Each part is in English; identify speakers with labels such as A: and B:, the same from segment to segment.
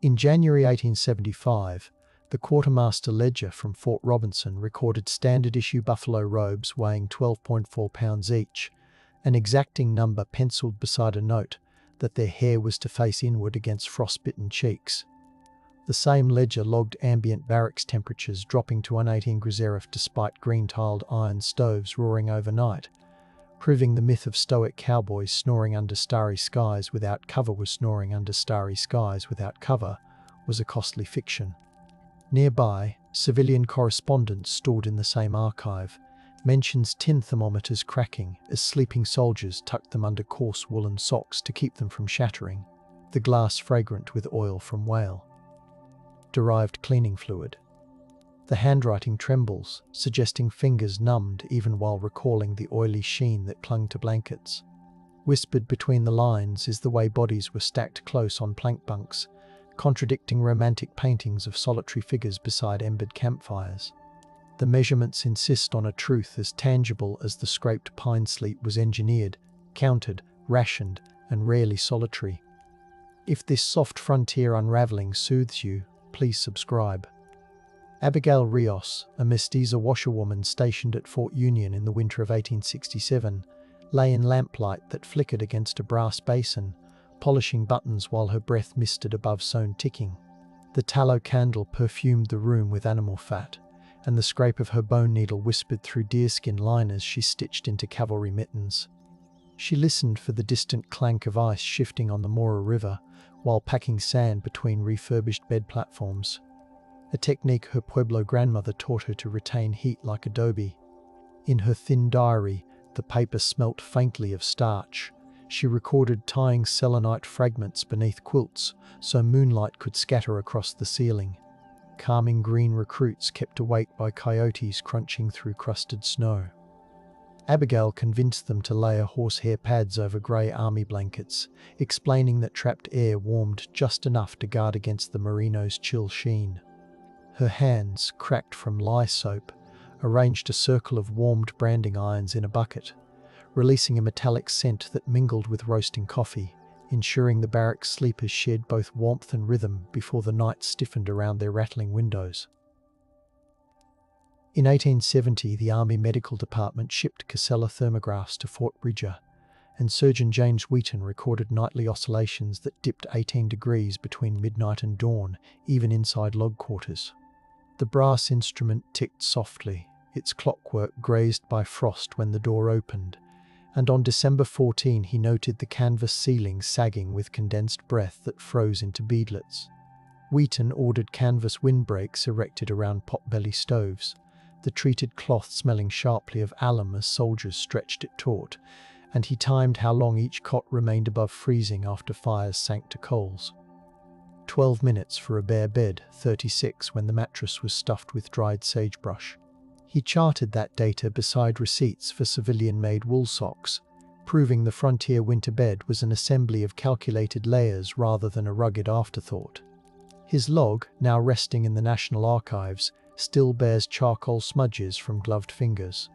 A: In January 1875, the quartermaster ledger from Fort Robinson recorded standard-issue buffalo robes weighing 12.4 pounds each, an exacting number penciled beside a note that their hair was to face inward against frostbitten cheeks. The same ledger logged ambient barracks temperatures dropping to 118 Grzelf despite green-tiled iron stoves roaring overnight, proving the myth of stoic cowboys snoring under starry skies without cover was snoring under starry skies without cover was a costly fiction. Nearby, civilian correspondence stored in the same archive mentions tin thermometers cracking as sleeping soldiers tucked them under coarse woolen socks to keep them from shattering, the glass fragrant with oil from whale derived cleaning fluid. The handwriting trembles, suggesting fingers numbed even while recalling the oily sheen that clung to blankets. Whispered between the lines is the way bodies were stacked close on plank bunks, contradicting romantic paintings of solitary figures beside embered campfires. The measurements insist on a truth as tangible as the scraped pine sleep was engineered, counted, rationed, and rarely solitary. If this soft frontier unraveling soothes you, please subscribe. Abigail Rios, a mestiza washerwoman stationed at Fort Union in the winter of 1867, lay in lamplight that flickered against a brass basin, polishing buttons while her breath misted above sewn ticking. The tallow candle perfumed the room with animal fat, and the scrape of her bone needle whispered through deerskin liners she stitched into cavalry mittens. She listened for the distant clank of ice shifting on the Mora River while packing sand between refurbished bed platforms, a technique her Pueblo grandmother taught her to retain heat like adobe. In her thin diary, the paper smelt faintly of starch. She recorded tying selenite fragments beneath quilts so moonlight could scatter across the ceiling. Calming green recruits kept awake by coyotes crunching through crusted snow. Abigail convinced them to layer horsehair pads over grey army blankets, explaining that trapped air warmed just enough to guard against the merino's chill sheen. Her hands, cracked from lye soap, arranged a circle of warmed branding irons in a bucket, releasing a metallic scent that mingled with roasting coffee, ensuring the barracks sleepers shared both warmth and rhythm before the night stiffened around their rattling windows. In 1870, the Army Medical Department shipped Casella thermographs to Fort Bridger, and Surgeon James Wheaton recorded nightly oscillations that dipped 18 degrees between midnight and dawn, even inside log quarters. The brass instrument ticked softly, its clockwork grazed by frost when the door opened, and on December 14 he noted the canvas ceiling sagging with condensed breath that froze into beadlets. Wheaton ordered canvas windbreaks erected around potbelly stoves, the treated cloth smelling sharply of alum as soldiers stretched it taut, and he timed how long each cot remained above freezing after fires sank to coals. 12 minutes for a bare bed, 36 when the mattress was stuffed with dried sagebrush. He charted that data beside receipts for civilian-made wool socks, proving the frontier winter bed was an assembly of calculated layers rather than a rugged afterthought. His log, now resting in the National Archives, still bears charcoal smudges from gloved fingers.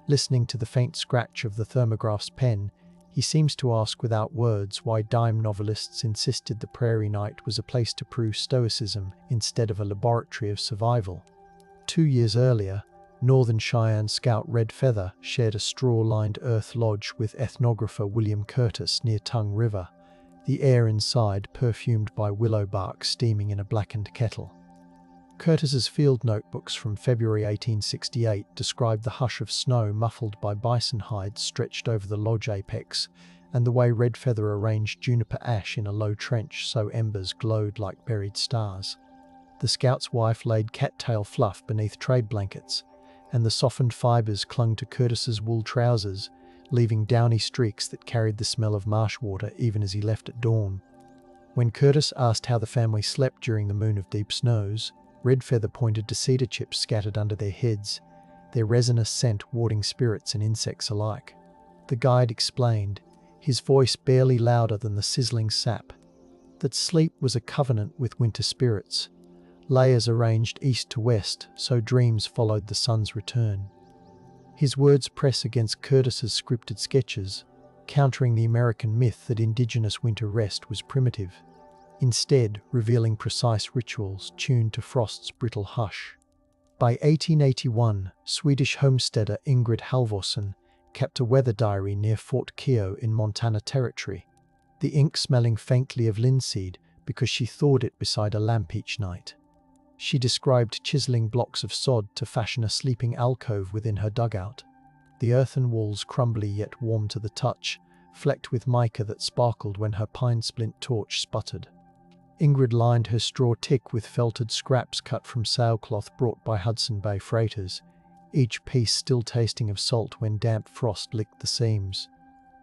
A: Listening to the faint scratch of the thermograph's pen, he seems to ask without words why dime novelists insisted the prairie night was a place to prove stoicism instead of a laboratory of survival. 2 years earlier, Northern Cheyenne scout Red Feather shared a straw-lined earth lodge with ethnographer William Curtis near Tongue River, the air inside perfumed by willow bark steaming in a blackened kettle. Curtis's field notebooks from February 1868 describe the hush of snow muffled by bison hides stretched over the lodge apex, and the way Red Feather arranged juniper ash in a low trench so embers glowed like buried stars. The scout's wife laid cattail fluff beneath trade blankets, and the softened fibers clung to Curtis's wool trousers, leaving downy streaks that carried the smell of marsh water even as he left at dawn. When Curtis asked how the family slept during the moon of deep snows, Red Feather pointed to cedar chips scattered under their heads, their resinous scent warding spirits and insects alike. The guide explained, his voice barely louder than the sizzling sap, that sleep was a covenant with winter spirits, layers arranged east to west so dreams followed the sun's return. His words press against Curtis's scripted sketches, countering the American myth that indigenous winter rest was primitive. instead revealing precise rituals tuned to Frost's brittle hush. By 1881, Swedish homesteader Ingrid Halvorsen kept a weather diary near Fort Keogh in Montana Territory, the ink smelling faintly of linseed because she thawed it beside a lamp each night. She described chiseling blocks of sod to fashion a sleeping alcove within her dugout, the earthen walls crumbly yet warm to the touch, flecked with mica that sparkled when her pine splint torch sputtered. Ingrid lined her straw tick with felted scraps cut from sailcloth brought by Hudson Bay freighters, each piece still tasting of salt when damp frost licked the seams.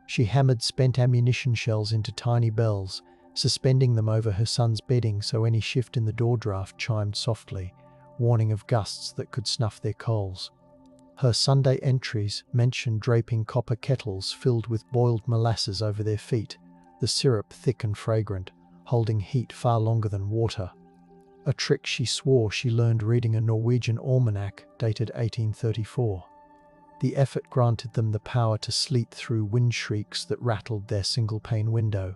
A: She hammered spent ammunition shells into tiny bells, suspending them over her son's bedding so any shift in the door draft chimed softly, warning of gusts that could snuff their coals. Her Sunday entries mentioned draping copper kettles filled with boiled molasses over their feet, the syrup thick and fragrant, holding heat far longer than water. A trick she swore she learned reading a Norwegian almanac dated 1834. The effort granted them the power to sleep through wind shrieks that rattled their single-pane window,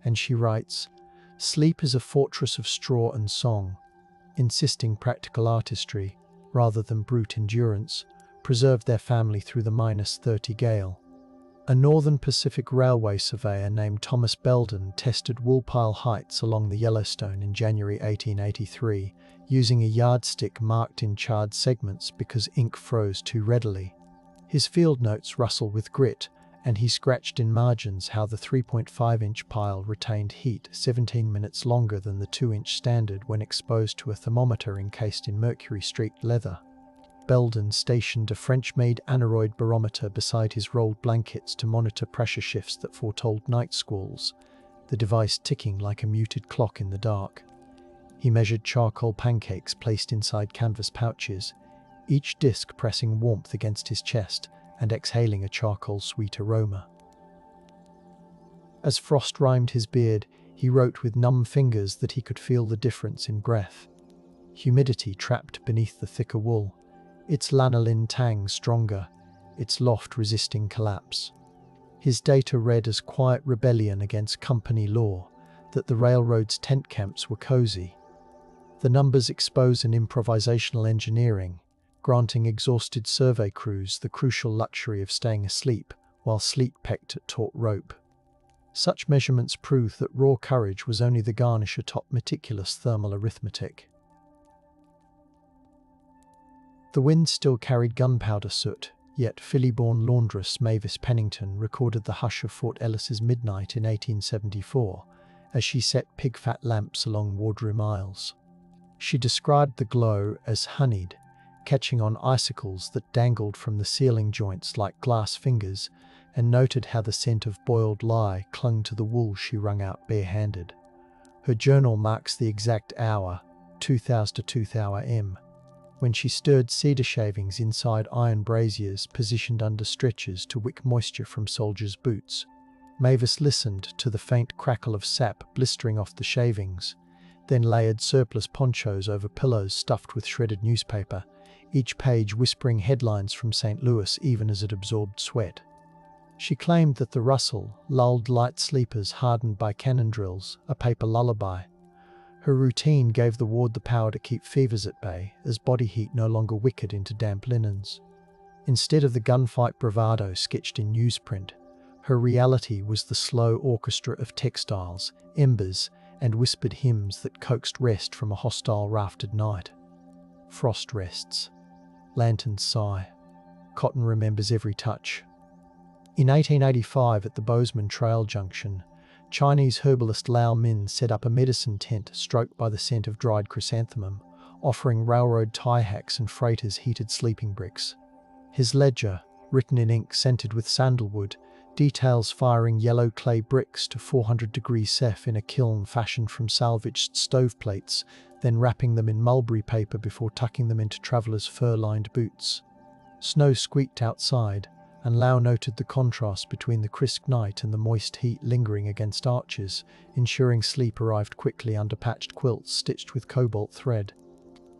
A: and she writes, "Sleep is a fortress of straw and song," insisting practical artistry, rather than brute endurance, preserved their family through the -30 gale. A Northern Pacific Railway surveyor named Thomas Belden tested Woolpile Heights along the Yellowstone in January 1883, using a yardstick marked in charred segments because ink froze too readily. His field notes rustle with grit, and he scratched in margins how the 3.5-inch pile retained heat 17 minutes longer than the 2-inch standard when exposed to a thermometer encased in mercury-streaked leather. Belden stationed a French-made aneroid barometer beside his rolled blankets to monitor pressure shifts that foretold night squalls, the device ticking like a muted clock in the dark. He measured charcoal pancakes placed inside canvas pouches, each disc pressing warmth against his chest and exhaling a charcoal-sweet aroma. As frost rimed his beard, he wrote with numb fingers that he could feel the difference in breath. Humidity trapped beneath the thicker wool, its lanolin tang stronger, its loft resisting collapse. His data read as quiet rebellion against company law, that the railroad's tent camps were cozy. The numbers expose an improvisational engineering, granting exhausted survey crews the crucial luxury of staying asleep while sleet pecked at taut rope. Such measurements prove that raw courage was only the garnish atop meticulous thermal arithmetic. The wind still carried gunpowder soot, yet Philly-born laundress Mavis Pennington recorded the hush of Fort Ellis's midnight in 1874 as she set pig-fat lamps along wardroom aisles. She described the glow as honeyed, catching on icicles that dangled from the ceiling joints like glass fingers, and noted how the scent of boiled lye clung to the wool she wrung out barehanded. Her journal marks the exact hour, 2000 to 2000 m, when she stirred cedar shavings inside iron braziers positioned under stretchers to wick moisture from soldiers' boots. Mavis listened to the faint crackle of sap blistering off the shavings, then layered surplus ponchos over pillows stuffed with shredded newspaper, each page whispering headlines from St. Louis even as it absorbed sweat. She claimed that the rustle lulled light sleepers hardened by cannon drills, a paper lullaby. Her routine gave the ward the power to keep fevers at bay, as body heat no longer wickered into damp linens. Instead of the gunfight bravado sketched in newsprint, her reality was the slow orchestra of textiles, embers, and whispered hymns that coaxed rest from a hostile raftered night. Frost rests. Lanterns sigh. Cotton remembers every touch. In 1885 at the Bozeman Trail Junction, Chinese herbalist Lao Min set up a medicine tent stroked by the scent of dried chrysanthemum, offering railroad tie hacks and freighters heated sleeping bricks. His ledger, written in ink scented with sandalwood, details firing yellow clay bricks to 400 degrees Celsius in a kiln fashioned from salvaged stoveplates, then wrapping them in mulberry paper before tucking them into travelers' fur-lined boots. Snow squeaked outside, and Lau noted the contrast between the crisp night and the moist heat lingering against arches, ensuring sleep arrived quickly under patched quilts stitched with cobalt thread.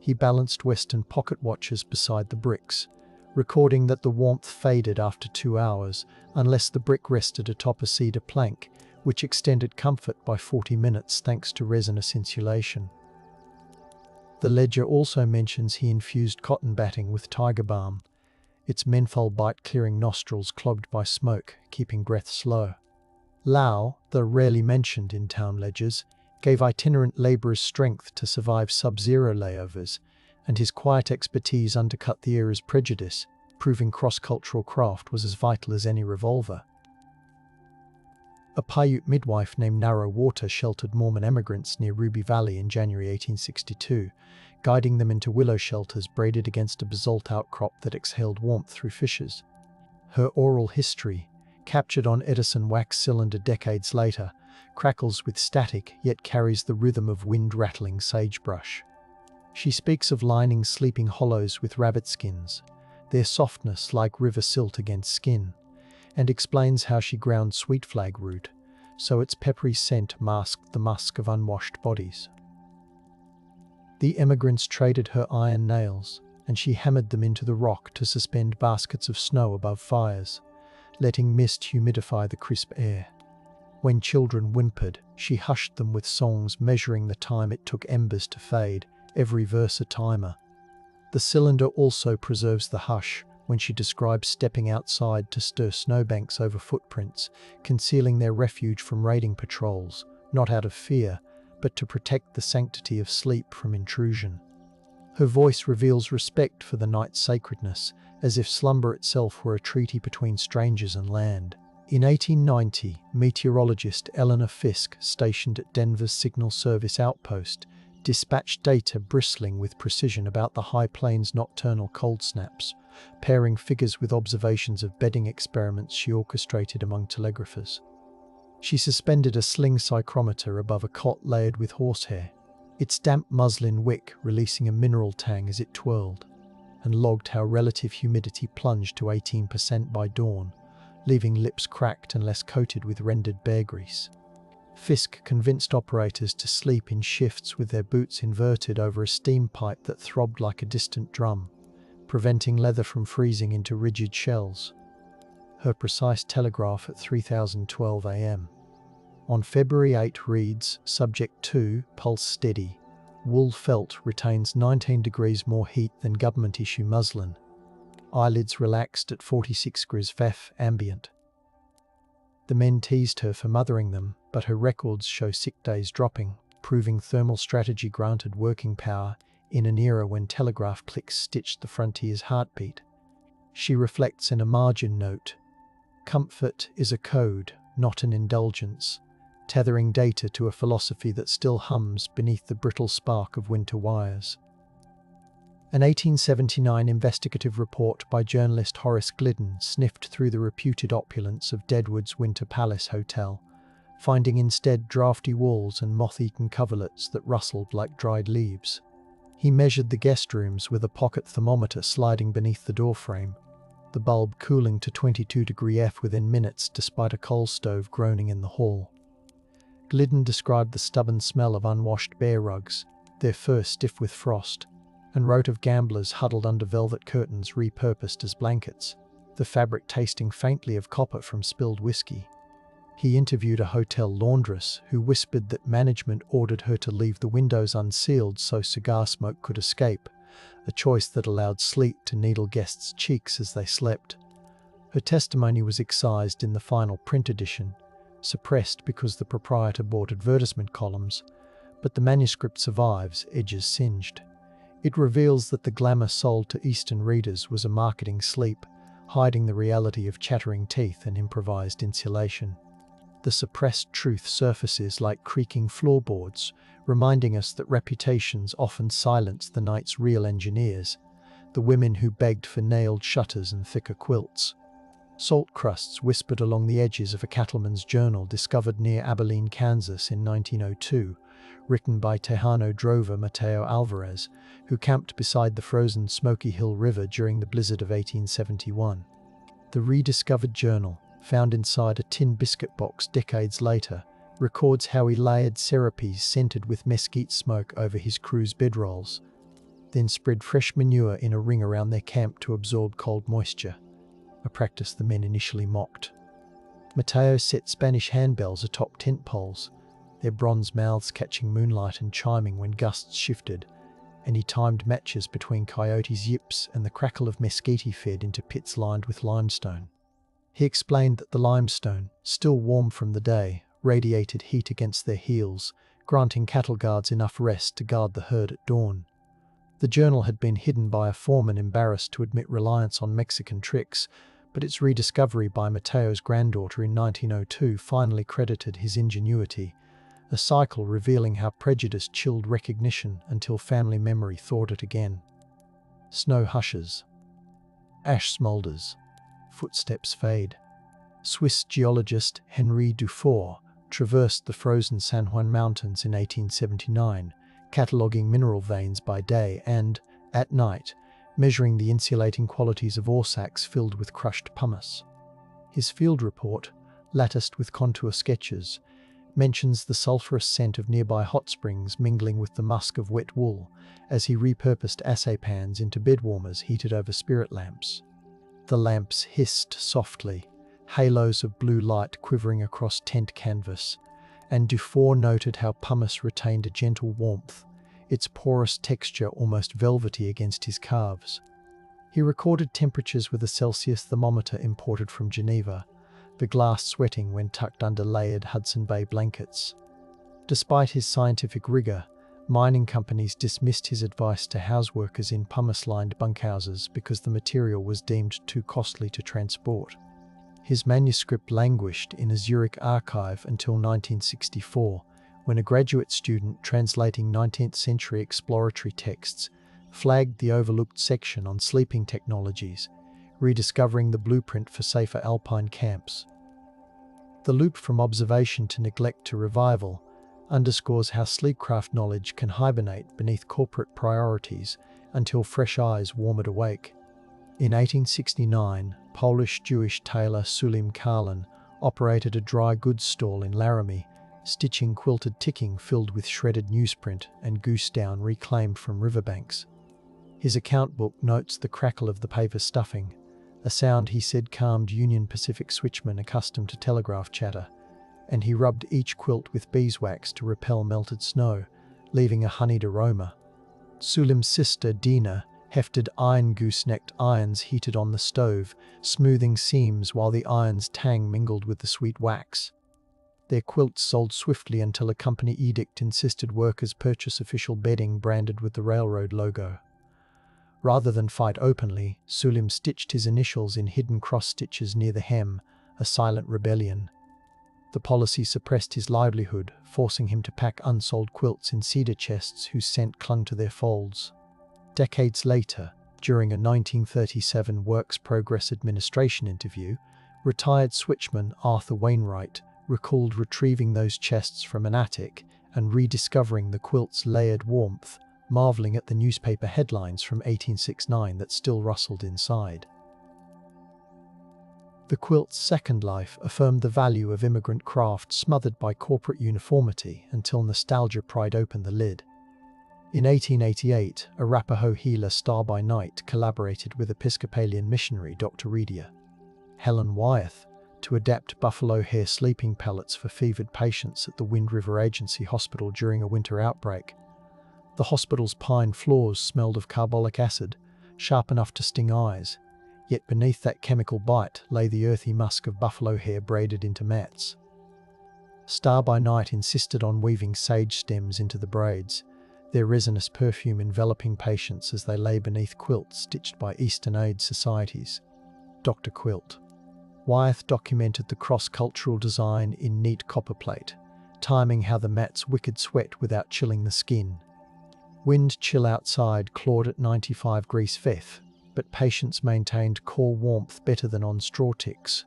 A: He balanced Western pocket watches beside the bricks, recording that the warmth faded after 2 hours unless the brick rested atop a cedar plank, which extended comfort by 40 minutes thanks to resinous insulation. The ledger also mentions he infused cotton batting with tiger balm, its menthol bite clearing nostrils clogged by smoke, keeping breath slow. Lau, though rarely mentioned in town ledgers, gave itinerant labourers strength to survive sub-zero layovers, and his quiet expertise undercut the era's prejudice, proving cross-cultural craft was as vital as any revolver. A Paiute midwife named Narrow Water sheltered Mormon emigrants near Ruby Valley in January 1862, guiding them into willow shelters braided against a basalt outcrop that exhaled warmth through fissures. Her oral history, captured on Edison wax cylinder decades later, crackles with static yet carries the rhythm of wind-rattling sagebrush. She speaks of lining sleeping hollows with rabbit skins, their softness like river silt against skin, and explains how she ground sweet flag root, so its peppery scent masked the musk of unwashed bodies. The emigrants traded her iron nails, and she hammered them into the rock to suspend baskets of snow above fires, letting mist humidify the crisp air. When children whimpered, she hushed them with songs measuring the time it took embers to fade, every verse a timer. The cylinder also preserves the hush when she describes stepping outside to stir snowbanks over footprints, concealing their refuge from raiding patrols, not out of fear, but to protect the sanctity of sleep from intrusion. Her voice reveals respect for the night's sacredness, as if slumber itself were a treaty between strangers and land. In 1890, meteorologist Eleanor Fiske, stationed at Denver's Signal Service outpost, dispatched data bristling with precision about the High Plains' nocturnal cold snaps, pairing figures with observations of bedding experiments she orchestrated among telegraphers. She suspended a sling psychrometer above a cot layered with horsehair, its damp muslin wick releasing a mineral tang as it twirled, and logged how relative humidity plunged to 18% by dawn, leaving lips cracked and less coated with rendered bear grease. Fiske convinced operators to sleep in shifts with their boots inverted over a steam pipe that throbbed like a distant drum, preventing leather from freezing into rigid shells. Her precise telegraph at 3012 am. On February 8 reads, Subject 2, pulse steady. Wool felt retains 19 degrees more heat than government-issue muslin. Eyelids relaxed at 46 degrees Fahrenheit ambient. The men teased her for mothering them, but her records show sick days dropping, proving thermal strategy granted working power in an era when telegraph clicks stitched the frontier's heartbeat. She reflects in a margin note, comfort is a code, not an indulgence, tethering data to a philosophy that still hums beneath the brittle spark of winter wires. An 1879 investigative report by journalist Horace Glidden sniffed through the reputed opulence of Deadwood's Winter Palace Hotel, finding instead drafty walls and moth-eaten coverlets that rustled like dried leaves. He measured the guest rooms with a pocket thermometer sliding beneath the doorframe, the bulb cooling to 22 degrees F within minutes despite a coal stove groaning in the hall. Glidden described the stubborn smell of unwashed bear rugs, their fur stiff with frost, and wrote of gamblers huddled under velvet curtains repurposed as blankets, the fabric tasting faintly of copper from spilled whiskey. He interviewed a hotel laundress who whispered that management ordered her to leave the windows unsealed so cigar smoke could escape, a choice that allowed sleet to needle guests' cheeks as they slept. Her testimony was excised in the final print edition, suppressed because the proprietor bought advertisement columns, but the manuscript survives, edges singed. It reveals that the glamour sold to Eastern readers was a marketing sleep, hiding the reality of chattering teeth and improvised insulation. The suppressed truth surfaces like creaking floorboards, reminding us that reputations often silence the night's real engineers, the women who begged for nailed shutters and thicker quilts. Salt crusts whispered along the edges of a cattleman's journal discovered near Abilene, Kansas in 1902, written by Tejano drover Mateo Alvarez, who camped beside the frozen Smoky Hill River during the blizzard of 1871. The rediscovered journal, found inside a tin biscuit box decades later, records how he layered syrupes scented with mesquite smoke over his crew's bedrolls, then spread fresh manure in a ring around their camp to absorb cold moisture, a practice the men initially mocked. Mateo set Spanish handbells atop tent poles, their bronze mouths catching moonlight and chiming when gusts shifted, and he timed matches between coyotes' yips and the crackle of mesquite fed into pits lined with limestone. He explained that the limestone, still warm from the day, radiated heat against their heels, granting cattle guards enough rest to guard the herd at dawn. The journal had been hidden by a foreman embarrassed to admit reliance on Mexican tricks, but its rediscovery by Mateo's granddaughter in 1902 finally credited his ingenuity, a cycle revealing how prejudice chilled recognition until family memory thawed it again. Snow hushes. Ash smolders. Footsteps fade. Swiss geologist Henri Dufour traversed the frozen San Juan Mountains in 1879, cataloguing mineral veins by day and, at night, measuring the insulating qualities of ore sacks filled with crushed pumice. His field report, latticed with contour sketches, mentions the sulphurous scent of nearby hot springs mingling with the musk of wet wool as he repurposed assay pans into bed warmers heated over spirit lamps. The lamps hissed softly, halos of blue light quivering across tent canvas, and Dufour noted how pumice retained a gentle warmth, its porous texture almost velvety against his calves. He recorded temperatures with a Celsius thermometer imported from Geneva, the glass sweating when tucked under layered Hudson Bay blankets. Despite his scientific rigor, mining companies dismissed his advice to house workers in pumice-lined bunkhouses because the material was deemed too costly to transport. His manuscript languished in a Zurich archive until 1964, when a graduate student translating 19th-century exploratory texts flagged the overlooked section on sleeping technologies, rediscovering the blueprint for safer alpine camps. The loop from observation to neglect to revival underscores how sleepcraft knowledge can hibernate beneath corporate priorities until fresh eyes warm it awake. In 1869, Polish-Jewish tailor Sulim Karlin operated a dry goods stall in Laramie, stitching quilted ticking filled with shredded newsprint and goose down reclaimed from riverbanks. His account book notes the crackle of the paper stuffing, a sound he said calmed Union Pacific switchmen accustomed to telegraph chatter, and he rubbed each quilt with beeswax to repel melted snow, leaving a honeyed aroma. Sulim's sister Dina hefted iron goosenecked irons heated on the stove, smoothing seams while the iron's tang mingled with the sweet wax. Their quilts sold swiftly until a company edict insisted workers purchase official bedding branded with the railroad logo. Rather than fight openly, Sulim stitched his initials in hidden cross-stitches near the hem, a silent rebellion. The policy suppressed his livelihood, forcing him to pack unsold quilts in cedar chests whose scent clung to their folds. Decades later, during a 1937 Works Progress Administration interview, retired switchman Arthur Wainwright recalled retrieving those chests from an attic and rediscovering the quilt's layered warmth, marveling at the newspaper headlines from 1869 that still rustled inside. The quilt's second life affirmed the value of immigrant craft smothered by corporate uniformity until nostalgia pried open the lid. In 1888, Arapaho healer Star by Night collaborated with Episcopalian missionary Dr. Helen Wyeth to adapt buffalo hair sleeping pellets for fevered patients at the Wind River Agency Hospital during a winter outbreak. The hospital's pine floors smelled of carbolic acid, sharp enough to sting eyes, yet beneath that chemical bite lay the earthy musk of buffalo hair braided into mats. Star by Night insisted on weaving sage stems into the braids, their resinous perfume enveloping patients as they lay beneath quilts stitched by Eastern Aid societies. Dr. Quilt. Wyeth documented the cross-cultural design in neat copperplate, timing how the mats wicked sweat without chilling the skin. Wind chill outside clawed at 95 degrees Fahrenheit, but patients maintained core warmth better than on straw ticks.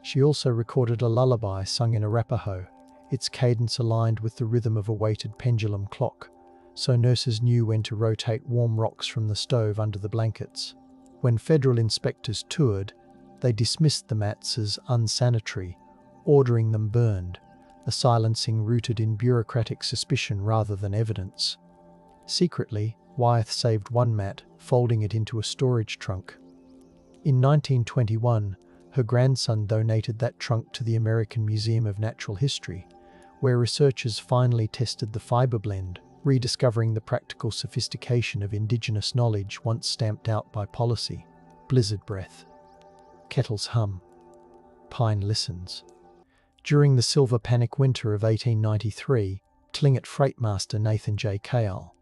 A: She also recorded a lullaby sung in Arapaho, its cadence aligned with the rhythm of a weighted pendulum clock, so nurses knew when to rotate warm rocks from the stove under the blankets. When federal inspectors toured, they dismissed the mats as unsanitary, ordering them burned, a silencing rooted in bureaucratic suspicion rather than evidence. Secretly, Wyeth saved one mat, folding it into a storage trunk. In 1921, Her grandson donated that trunk to the American Museum of Natural History, where researchers finally tested the fiber blend, rediscovering the practical sophistication of indigenous knowledge once stamped out by policy. Blizzard breath. Kettles hum. Pine listens. During the Silver Panic winter of 1893, Tlingit freightmaster Nathan J. Kale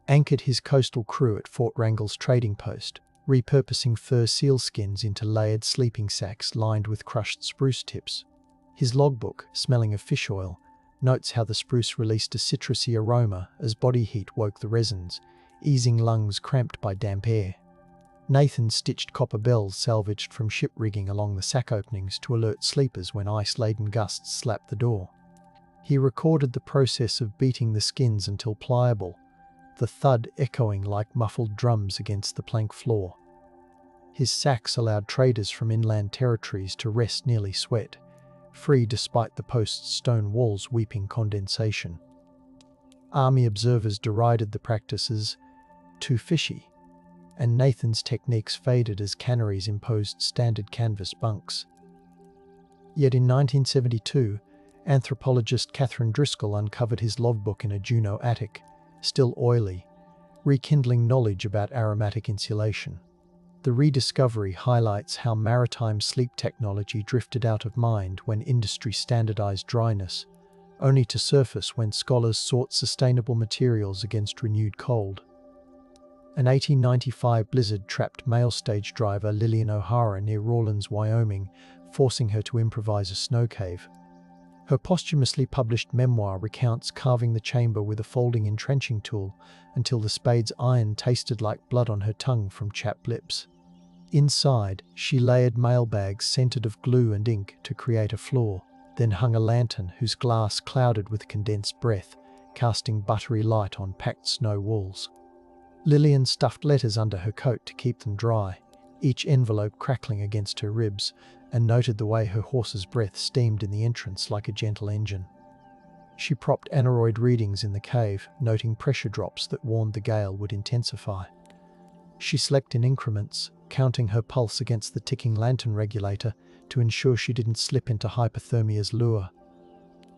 A: anchored his coastal crew at Fort Wrangell's trading post, repurposing fur sealskins into layered sleeping sacks lined with crushed spruce tips. His logbook, smelling of fish oil, notes how the spruce released a citrusy aroma as body heat woke the resins, easing lungs cramped by damp air. Nathan stitched copper bells salvaged from ship rigging along the sack openings to alert sleepers when ice-laden gusts slapped the door. He recorded the process of beating the skins until pliable, the thud echoing like muffled drums against the plank floor. His sacks allowed traders from inland territories to rest nearly sweat, free despite the post's stone walls weeping condensation. Army observers derided the practice as too fishy, and Nathan's techniques faded as canneries imposed standard canvas bunks. Yet in 1972, anthropologist Catherine Driscoll uncovered his logbook in a Juneau attic, still oily, rekindling knowledge about aromatic insulation. The rediscovery highlights how maritime sleep technology drifted out of mind when industry standardized dryness, only to surface when scholars sought sustainable materials against renewed cold. An 1895 blizzard trapped mail stage driver Lillian O'Hara near Rawlins, Wyoming, forcing her to improvise a snow cave. Her posthumously published memoir recounts carving the chamber with a folding entrenching tool until the spade's iron tasted like blood on her tongue from chapped lips. Inside, she layered mailbags scented of glue and ink to create a floor, then hung a lantern whose glass clouded with condensed breath, casting buttery light on packed snow walls. Lillian stuffed letters under her coat to keep them dry, each envelope crackling against her ribs, and noted the way her horse's breath steamed in the entrance like a gentle engine. She propped aneroid readings in the cave, noting pressure drops that warned the gale would intensify. She slept in increments, counting her pulse against the ticking lantern regulator to ensure she didn't slip into hypothermia's lure.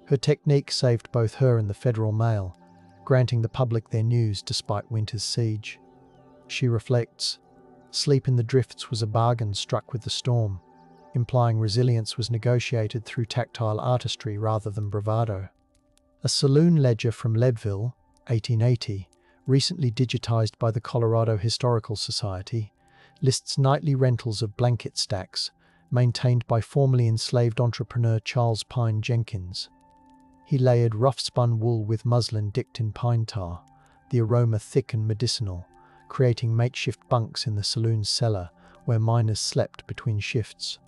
A: Her technique saved both her and the Federal Mail, granting the public their news despite winter's siege. She reflects, sleep in the drifts was a bargain struck with the storm, implying resilience was negotiated through tactile artistry rather than bravado. A saloon ledger from Leadville, 1880, recently digitized by the Colorado Historical Society, lists nightly rentals of blanket stacks, maintained by formerly enslaved entrepreneur Charles Pine Jenkins. He layered rough-spun wool with muslin dipped in pine tar, the aroma thick and medicinal, creating makeshift bunks in the saloon's cellar where miners slept between shifts.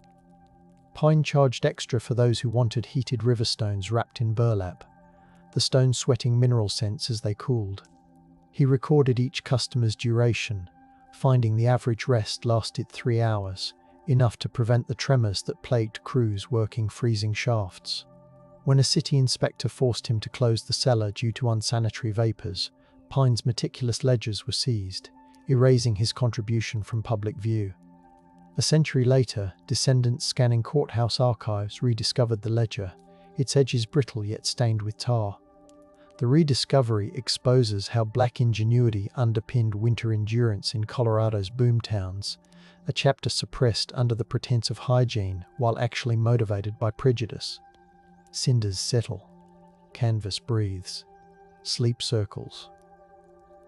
A: Pine charged extra for those who wanted heated river stones wrapped in burlap, the stones sweating mineral scents as they cooled. He recorded each customer's duration, finding the average rest lasted 3 hours, enough to prevent the tremors that plagued crews working freezing shafts. When a city inspector forced him to close the cellar due to unsanitary vapors, Pine's meticulous ledgers were seized, erasing his contribution from public view. A century later, descendants scanning courthouse archives rediscovered the ledger, its edges brittle yet stained with tar. The rediscovery exposes how black ingenuity underpinned winter endurance in Colorado's boomtowns, a chapter suppressed under the pretense of hygiene while actually motivated by prejudice. Cinders settle. Canvas breathes. Sleep circles.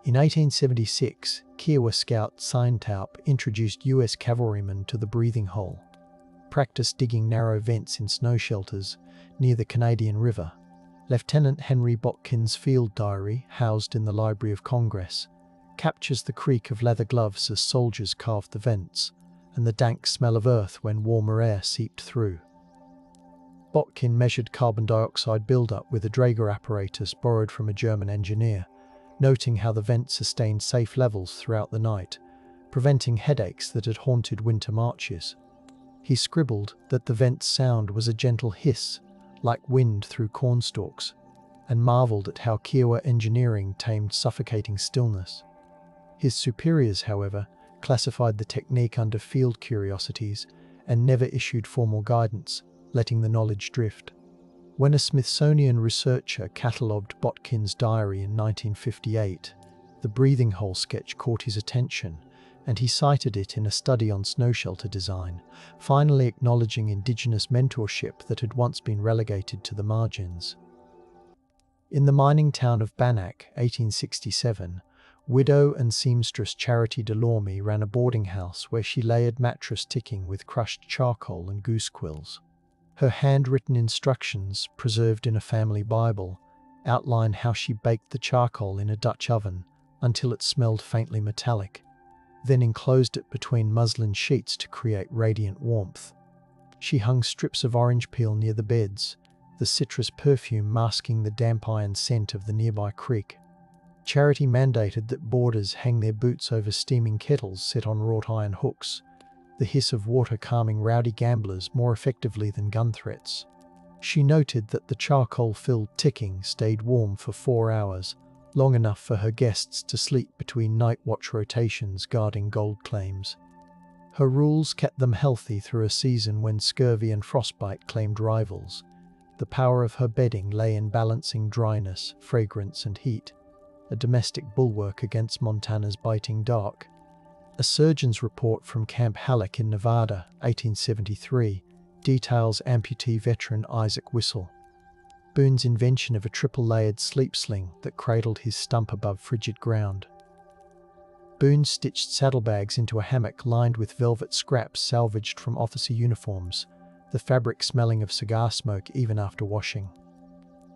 A: In 1876, Kiowa scout Sintaup introduced U.S. cavalrymen to the breathing hole. Practice digging narrow vents in snow shelters near the Canadian River. Lieutenant Henry Botkin's field diary, housed in the Library of Congress, captures the creak of leather gloves as soldiers carved the vents, and the dank smell of earth when warmer air seeped through. Botkin measured carbon dioxide buildup with a Draeger apparatus borrowed from a German engineer, noting how the vent sustained safe levels throughout the night, preventing headaches that had haunted winter marches. He scribbled that the vent's sound was a gentle hiss, like wind through cornstalks, and marveled at how Kiowa engineering tamed suffocating stillness. His superiors, however, classified the technique under field curiosities and never issued formal guidance, letting the knowledge drift. When a Smithsonian researcher catalogued Botkin's diary in 1958, the breathing hole sketch caught his attention, and he cited it in a study on snow shelter design, finally acknowledging Indigenous mentorship that had once been relegated to the margins. In the mining town of Bannack, 1867, widow and seamstress Charity Delorme ran a boarding house where she layered mattress ticking with crushed charcoal and goose quills. Her handwritten instructions, preserved in a family Bible, outline how she baked the charcoal in a Dutch oven until it smelled faintly metallic, then enclosed it between muslin sheets to create radiant warmth. She hung strips of orange peel near the beds, the citrus perfume masking the damp iron scent of the nearby creek. Charity mandated that boarders hang their boots over steaming kettles set on wrought iron hooks, the hiss of water calming rowdy gamblers more effectively than gun threats. She noted that the charcoal-filled ticking stayed warm for 4 hours, long enough for her guests to sleep between night watch rotations guarding gold claims. Her rules kept them healthy through a season when scurvy and frostbite claimed rivals. The power of her bedding lay in balancing dryness, fragrance and heat, a domestic bulwark against Montana's biting dark. A surgeon's report from Camp Halleck in Nevada, 1873, details amputee veteran Isaac Whistle. Boone's invention of a triple-layered sleep sling that cradled his stump above frigid ground. Boone stitched saddlebags into a hammock lined with velvet scraps salvaged from officer uniforms, the fabric smelling of cigar smoke even after washing.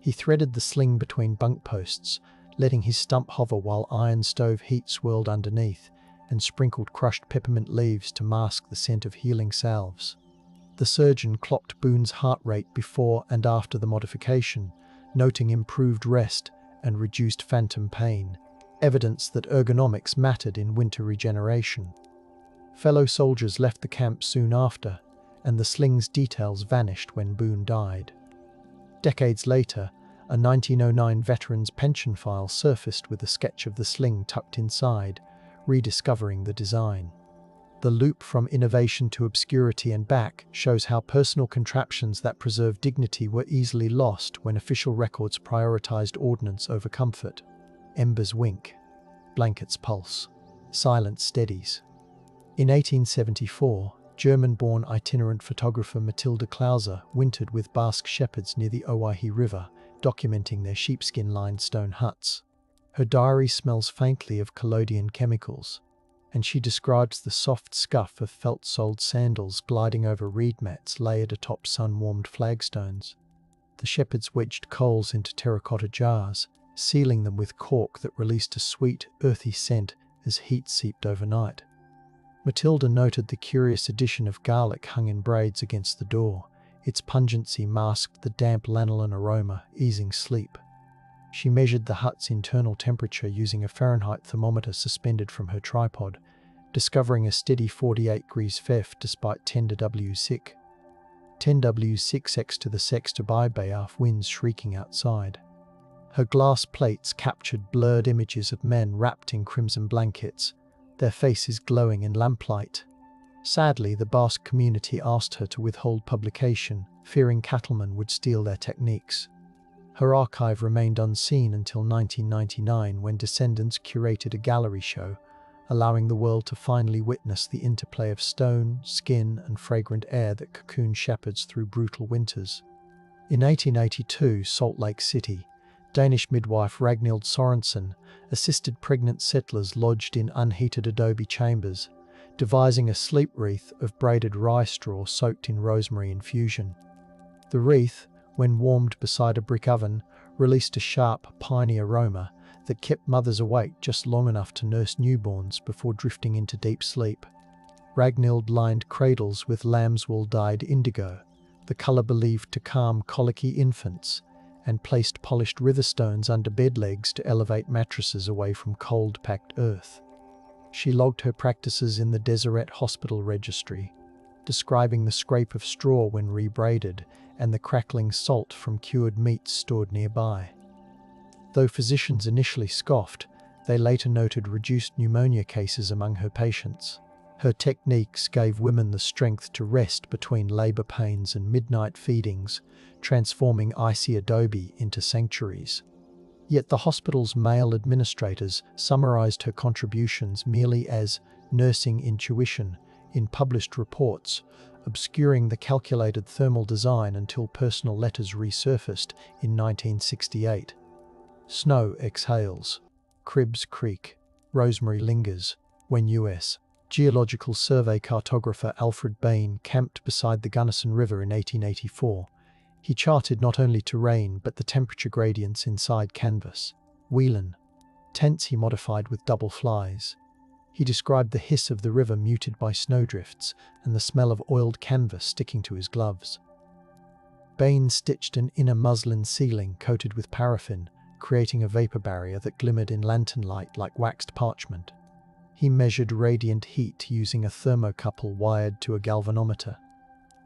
A: He threaded the sling between bunk posts, letting his stump hover while iron stove heat swirled underneath, and sprinkled crushed peppermint leaves to mask the scent of healing salves. The surgeon clocked Boone's heart rate before and after the modification, noting improved rest and reduced phantom pain, evidence that ergonomics mattered in winter regeneration. Fellow soldiers left the camp soon after, and the sling's details vanished when Boone died. Decades later, a 1909 veteran's pension file surfaced with a sketch of the sling tucked inside, rediscovering the design. The loop from innovation to obscurity and back shows how personal contraptions that preserve dignity were easily lost when official records prioritized ordnance over comfort. Embers wink. Blankets pulse. Silence steadies. In 1874, German-born itinerant photographer Matilda Klauser wintered with Basque shepherds near the WWII River, documenting their sheepskin-lined stone huts. Her diary smells faintly of collodion chemicals, and she describes the soft scuff of felt-soled sandals gliding over reed mats layered atop sun-warmed flagstones. The shepherds wedged coals into terracotta jars, sealing them with cork that released a sweet, earthy scent as heat seeped overnight. Matilda noted the curious addition of garlic hung in braids against the door. Its pungency masked the damp lanolin aroma, easing sleep. She measured the hut's internal temperature using a Fahrenheit thermometer suspended from her tripod, discovering a steady 48 degrees Fahrenheit despite 10 W6. 10 W6x to the sex to by Bayaf winds shrieking outside. Her glass plates captured blurred images of men wrapped in crimson blankets, their faces glowing in lamplight. Sadly, the Basque community asked her to withhold publication, fearing cattlemen would steal their techniques. Her archive remained unseen until 1999 when descendants curated a gallery show, allowing the world to finally witness the interplay of stone, skin, and fragrant air that cocooned shepherds through brutal winters. In 1882, Salt Lake City, Danish midwife Ragnhild Sorensen assisted pregnant settlers lodged in unheated adobe chambers, devising a sleep wreath of braided rye straw soaked in rosemary infusion. The wreath, when warmed beside a brick oven, released a sharp, piney aroma that kept mothers awake just long enough to nurse newborns before drifting into deep sleep. Ragnhild lined cradles with lamb's wool dyed indigo, the colour believed to calm colicky infants, and placed polished riverstones under bed legs to elevate mattresses away from cold-packed earth. She logged her practices in the Deseret Hospital Registry, describing the scrape of straw when rebraided and the crackling salt from cured meats stored nearby. Though physicians initially scoffed, they later noted reduced pneumonia cases among her patients. Her techniques gave women the strength to rest between labor pains and midnight feedings, transforming icy adobe into sanctuaries. Yet the hospital's male administrators summarized her contributions merely as nursing intuition in published reports, obscuring the calculated thermal design until personal letters resurfaced in 1968. Snow exhales. Cribs creak. Rosemary lingers. When U.S. Geological Survey cartographer Alfred Bain camped beside the Gunnison River in 1884, he charted not only terrain but the temperature gradients inside canvas. Whelan. Tents he modified with double flies. He described the hiss of the river muted by snowdrifts and the smell of oiled canvas sticking to his gloves. Bain stitched an inner muslin ceiling coated with paraffin, creating a vapor barrier that glimmered in lantern light like waxed parchment. He measured radiant heat using a thermocouple wired to a galvanometer.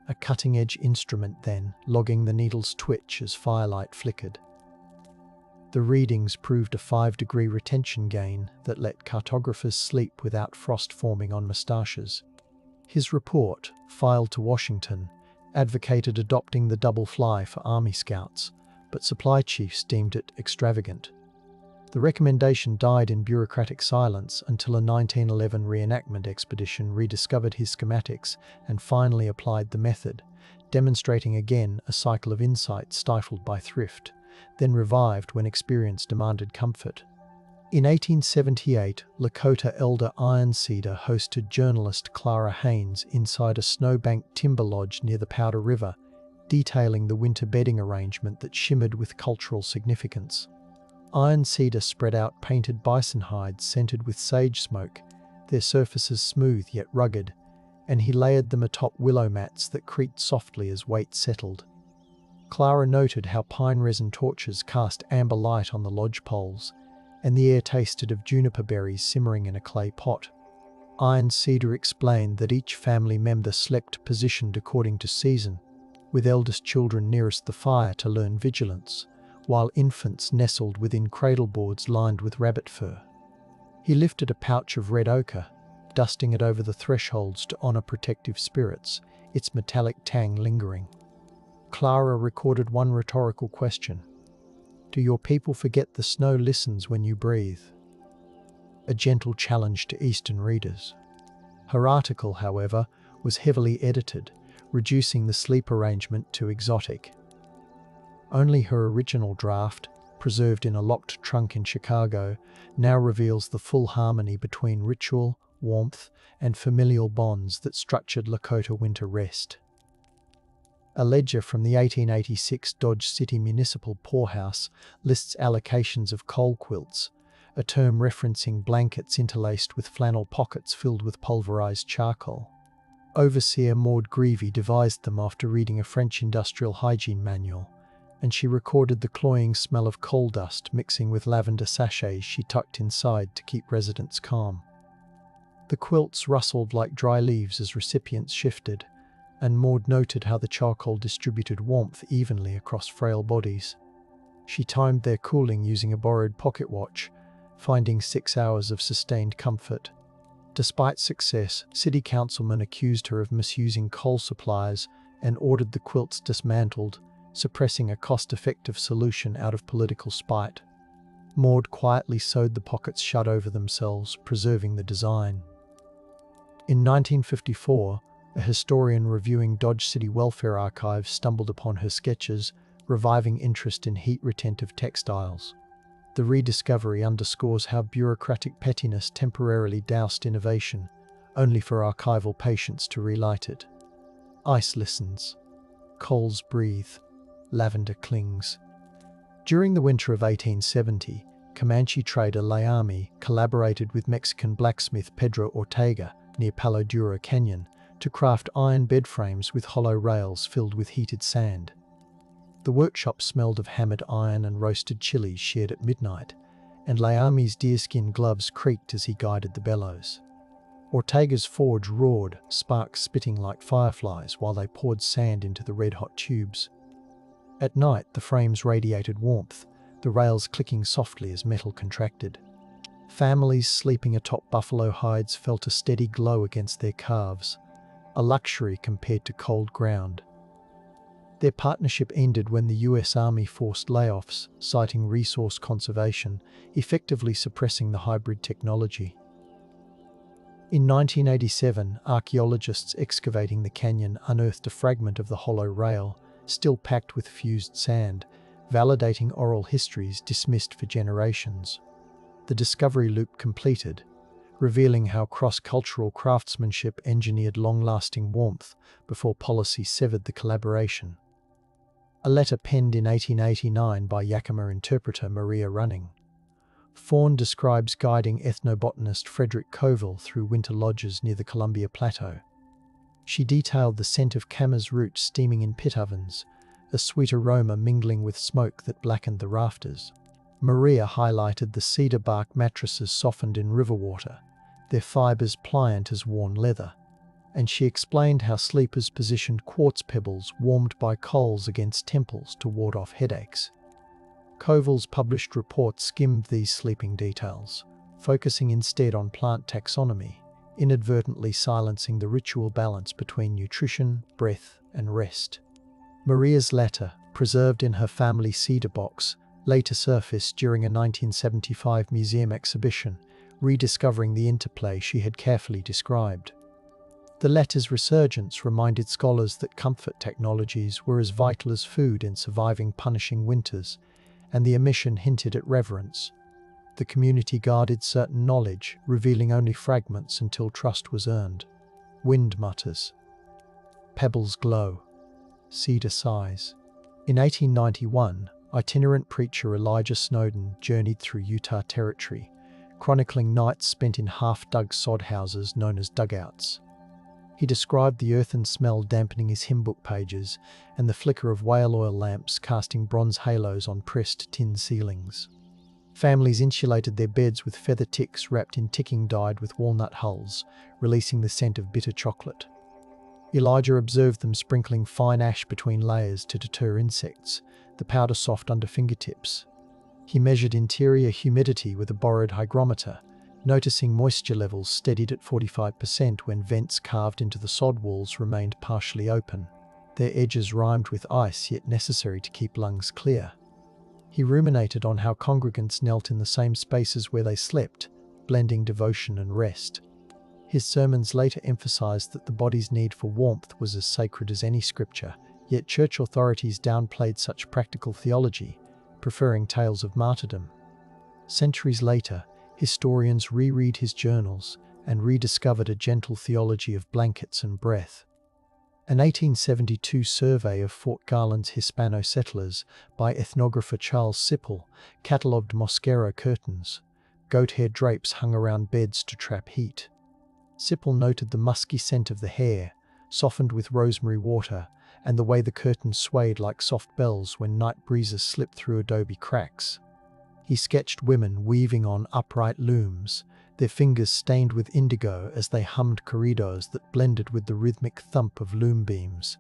A: A cutting-edge instrument then, logging the needle's twitch as firelight flickered. The readings proved a 5-degree retention gain that let cartographers sleep without frost forming on moustaches. His report, filed to Washington, advocated adopting the double fly for Army Scouts, but supply chiefs deemed it extravagant. The recommendation died in bureaucratic silence until a 1911 reenactment expedition rediscovered his schematics and finally applied the method, demonstrating again a cycle of insight stifled by thrift, then revived when experience demanded comfort. In 1878, Lakota elder Iron Cedar hosted journalist Clara Haynes inside a snowbanked timber lodge near the Powder River, detailing the winter bedding arrangement that shimmered with cultural significance. Iron Cedar spread out painted bison hides scented with sage smoke, their surfaces smooth yet rugged, and he layered them atop willow mats that creaked softly as weight settled. Clara noted how pine resin torches cast amber light on the lodge poles, and the air tasted of juniper berries simmering in a clay pot. Iron Cedar explained that each family member slept positioned according to season, with eldest children nearest the fire to learn vigilance, while infants nestled within cradle boards lined with rabbit fur. He lifted a pouch of red ochre, dusting it over the thresholds to honor protective spirits, its metallic tang lingering. Clara recorded one rhetorical question. Do your people forget the snow listens when you breathe? A gentle challenge to Eastern readers. Her article, however, was heavily edited, reducing the sleep arrangement to exotic. Only her original draft, preserved in a locked trunk in Chicago, now reveals the full harmony between ritual, warmth, and familial bonds that structured Lakota winter rest. A ledger from the 1886 Dodge City Municipal Poorhouse lists allocations of coal quilts, a term referencing blankets interlaced with flannel pockets filled with pulverized charcoal. Overseer Maud Greevy devised them after reading a French industrial hygiene manual, and she recorded the cloying smell of coal dust mixing with lavender sachets she tucked inside to keep residents calm. The quilts rustled like dry leaves as recipients shifted, and Maud noted how the charcoal distributed warmth evenly across frail bodies. She timed their cooling using a borrowed pocket watch, finding 6 hours of sustained comfort. Despite success, city councilmen accused her of misusing coal supplies and ordered the quilts dismantled, suppressing a cost-effective solution out of political spite. Maud quietly sewed the pockets shut over themselves, preserving the design. In 1954, a historian reviewing Dodge City welfare archives stumbled upon her sketches, reviving interest in heat-retentive textiles. The rediscovery underscores how bureaucratic pettiness temporarily doused innovation, only for archival patience to relight it. Ice listens. Coals breathe. Lavender clings. During the winter of 1870, Comanche trader Laami collaborated with Mexican blacksmith Pedro Ortega near Palo Duro Canyon to craft iron bed frames with hollow rails filled with heated sand. The workshop smelled of hammered iron and roasted chilies shared at midnight, and Laami's deerskin gloves creaked as he guided the bellows. Ortega's forge roared, sparks spitting like fireflies while they poured sand into the red-hot tubes. At night, the frames radiated warmth, the rails clicking softly as metal contracted. Families sleeping atop buffalo hides felt a steady glow against their calves, a luxury compared to cold ground. Their partnership ended when the US Army forced layoffs, citing resource conservation, effectively suppressing the hybrid technology. In 1987, archaeologists excavating the canyon unearthed a fragment of the hollow rail, still packed with fused sand, validating oral histories dismissed for generations. The discovery loop completed, revealing how cross-cultural craftsmanship engineered long-lasting warmth before policy severed the collaboration. A letter penned in 1889 by Yakima interpreter Maria Running. Fawn describes guiding ethnobotanist Frederick Coville through winter lodges near the Columbia Plateau. She detailed the scent of camas root steaming in pit ovens, a sweet aroma mingling with smoke that blackened the rafters. Maria highlighted the cedar bark mattresses softened in river water, their fibers pliant as worn leather, and she explained how sleepers positioned quartz pebbles warmed by coals against temples to ward off headaches. Coville's published report skimmed these sleeping details, focusing instead on plant taxonomy, inadvertently silencing the ritual balance between nutrition, breath, and rest. Maria's letter, preserved in her family cedar box, later surfaced during a 1975 museum exhibition, rediscovering the interplay she had carefully described. The letter's resurgence reminded scholars that comfort technologies were as vital as food in surviving punishing winters, and the omission hinted at reverence. The community guarded certain knowledge, revealing only fragments until trust was earned. Wind mutters. Pebbles glow. Cedar sighs. In 1891, itinerant preacher Elijah Snowden journeyed through Utah Territory, chronicling nights spent in half-dug sod houses known as dugouts. He described the earthen smell dampening his hymn book pages and the flicker of whale oil lamps casting bronze halos on pressed tin ceilings. Families insulated their beds with feather ticks wrapped in ticking dyed with walnut hulls, releasing the scent of bitter chocolate. Elijah observed them sprinkling fine ash between layers to deter insects, the powder soft under fingertips. He measured interior humidity with a borrowed hygrometer, noticing moisture levels steadied at 45% when vents carved into the sod walls remained partially open, their edges rimed with ice yet necessary to keep lungs clear. He ruminated on how congregants knelt in the same spaces where they slept, blending devotion and rest. His sermons later emphasized that the body's need for warmth was as sacred as any scripture, yet church authorities downplayed such practical theology, preferring tales of martyrdom. Centuries later, historians reread his journals and rediscovered a gentle theology of blankets and breath. An 1872 survey of Fort Garland's Hispano settlers by ethnographer Charles Sipple catalogued mosquero curtains, goat-hair drapes hung around beds to trap heat. Sipple noted the musky scent of the hair, softened with rosemary water, and the way the curtains swayed like soft bells when night breezes slipped through adobe cracks. He sketched women weaving on upright looms, their fingers stained with indigo as they hummed corridos that blended with the rhythmic thump of loom beams.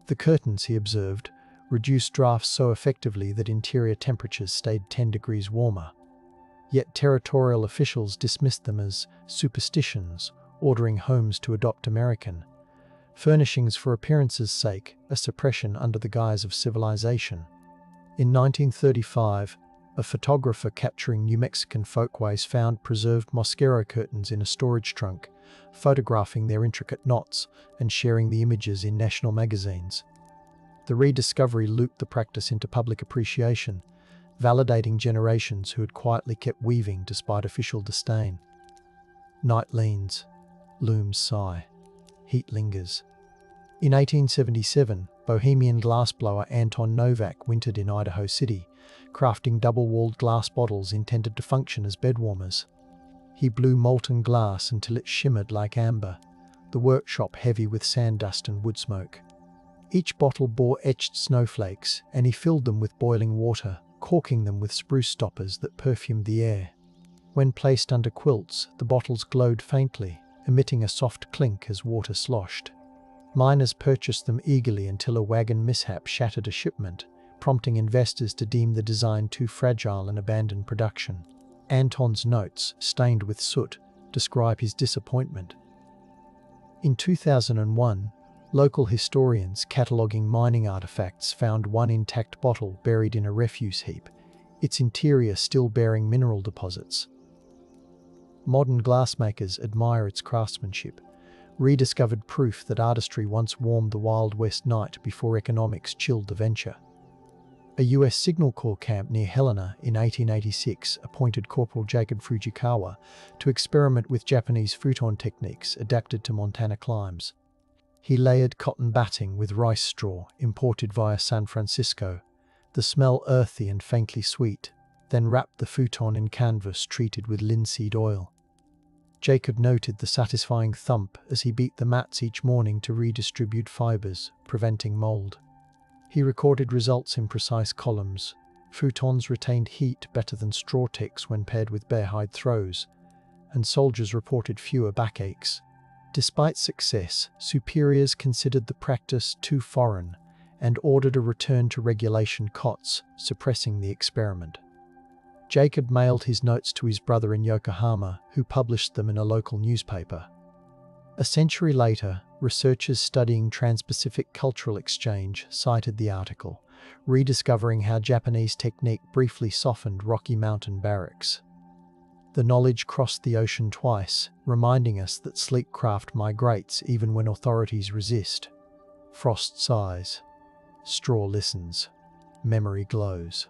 A: The curtains, he observed, reduced drafts so effectively that interior temperatures stayed 10 degrees warmer. Yet territorial officials dismissed them as superstitions, ordering homes to adopt American furnishings for appearance's sake, a suppression under the guise of civilization. In 1935, a photographer capturing New Mexican folkways found preserved mosquero curtains in a storage trunk, photographing their intricate knots and sharing the images in national magazines. The rediscovery looped the practice into public appreciation, validating generations who had quietly kept weaving despite official disdain. Night leans, looms sigh, heat lingers. In 1877, Bohemian glassblower Anton Novak wintered in Idaho City, crafting double-walled glass bottles intended to function as bedwarmers. He blew molten glass until it shimmered like amber, the workshop heavy with sand dust and wood smoke. Each bottle bore etched snowflakes, and he filled them with boiling water, corking them with spruce stoppers that perfumed the air. When placed under quilts, the bottles glowed faintly, emitting a soft clink as water sloshed. Miners purchased them eagerly until a wagon mishap shattered a shipment, prompting investors to deem the design too fragile and abandon production. Anton's notes, stained with soot, describe his disappointment. In 2001, local historians cataloguing mining artifacts found one intact bottle buried in a refuse heap, its interior still bearing mineral deposits. Modern glassmakers admire its craftsmanship, rediscovered proof that artistry once warmed the Wild West night before economics chilled the venture. A US Signal Corps camp near Helena in 1886 appointed Corporal Jacob Fujikawa to experiment with Japanese futon techniques adapted to Montana climes. He layered cotton batting with rice straw imported via San Francisco, the smell earthy and faintly sweet, then wrapped the futon in canvas treated with linseed oil. Jacob noted the satisfying thump as he beat the mats each morning to redistribute fibers, preventing mold. He recorded results in precise columns. Futons retained heat better than straw ticks when paired with bear-hide throws, and soldiers reported fewer backaches. Despite success, superiors considered the practice too foreign and ordered a return to regulation cots, suppressing the experiment. Jacob mailed his notes to his brother in Yokohama, who published them in a local newspaper. A century later, researchers studying Trans-Pacific cultural exchange cited the article, rediscovering how Japanese technique briefly softened Rocky Mountain barracks. The knowledge crossed the ocean twice, reminding us that sleek craft migrates even when authorities resist. Frost sighs. Straw listens. Memory glows.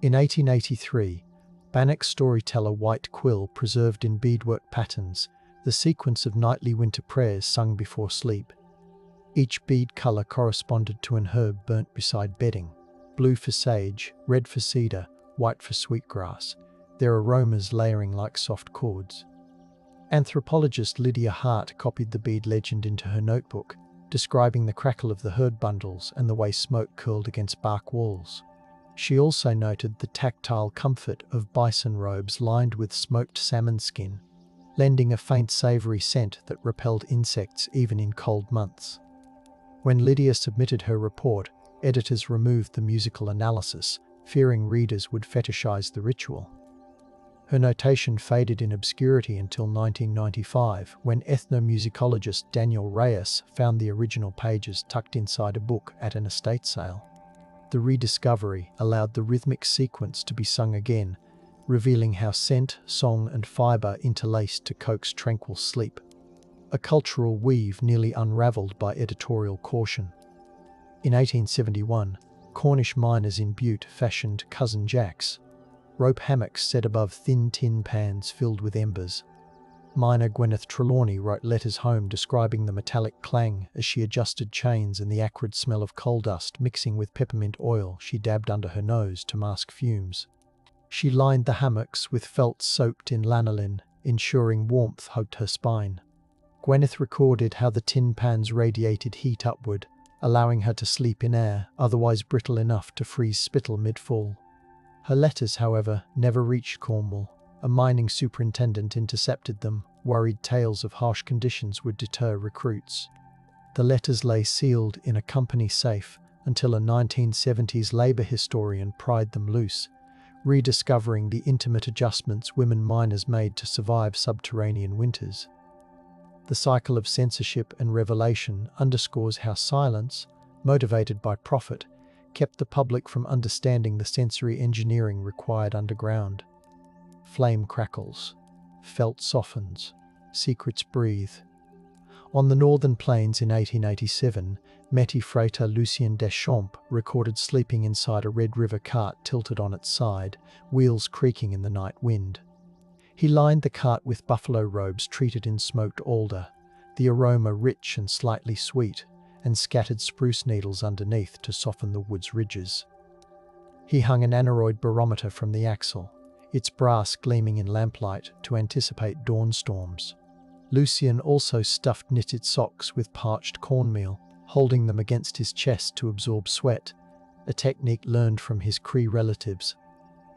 A: In 1883, Bannock storyteller White Quill preserved in beadwork patterns the sequence of nightly winter prayers sung before sleep. Each bead colour corresponded to an herb burnt beside bedding: blue for sage, red for cedar, white for sweetgrass, their aromas layering like soft chords. Anthropologist Lydia Hart copied the bead legend into her notebook, describing the crackle of the herb bundles and the way smoke curled against bark walls. She also noted the tactile comfort of bison robes lined with smoked salmon skin, lending a faint savoury scent that repelled insects even in cold months. When Lydia submitted her report, editors removed the musical analysis, fearing readers would fetishize the ritual. Her notation faded in obscurity until 1995, when ethnomusicologist Daniel Reyes found the original pages tucked inside a book at an estate sale. The rediscovery allowed the rhythmic sequence to be sung again, revealing how scent, song and fibre interlaced to coax tranquil sleep. A cultural weave nearly unravelled by editorial caution. In 1871, Cornish miners in Butte fashioned cousin jacks, rope hammocks set above thin tin pans filled with embers. Miner Gwyneth Trelawney wrote letters home describing the metallic clang as she adjusted chains and the acrid smell of coal dust mixing with peppermint oil she dabbed under her nose to mask fumes. She lined the hammocks with felt soaked in lanolin, ensuring warmth hugged her spine. Gwyneth recorded how the tin pans radiated heat upward, allowing her to sleep in air otherwise brittle enough to freeze spittle mid-fall. Her letters, however, never reached Cornwall. A mining superintendent intercepted them, worried tales of harsh conditions would deter recruits. The letters lay sealed in a company safe until a 1970s Labour historian pried them loose, rediscovering the intimate adjustments women miners made to survive subterranean winters. The cycle of censorship and revelation underscores how silence, motivated by profit, kept the public from understanding the sensory engineering required underground. Flame crackles, felt softens, secrets breathe. On the northern plains in 1887, Métis freighter Lucien Deschamps recorded sleeping inside a Red River cart tilted on its side, wheels creaking in the night wind. He lined the cart with buffalo robes treated in smoked alder, the aroma rich and slightly sweet, and scattered spruce needles underneath to soften the wood's ridges. He hung an aneroid barometer from the axle, its brass gleaming in lamplight to anticipate dawn storms. Lucien also stuffed knitted socks with parched cornmeal, holding them against his chest to absorb sweat, a technique learned from his Cree relatives.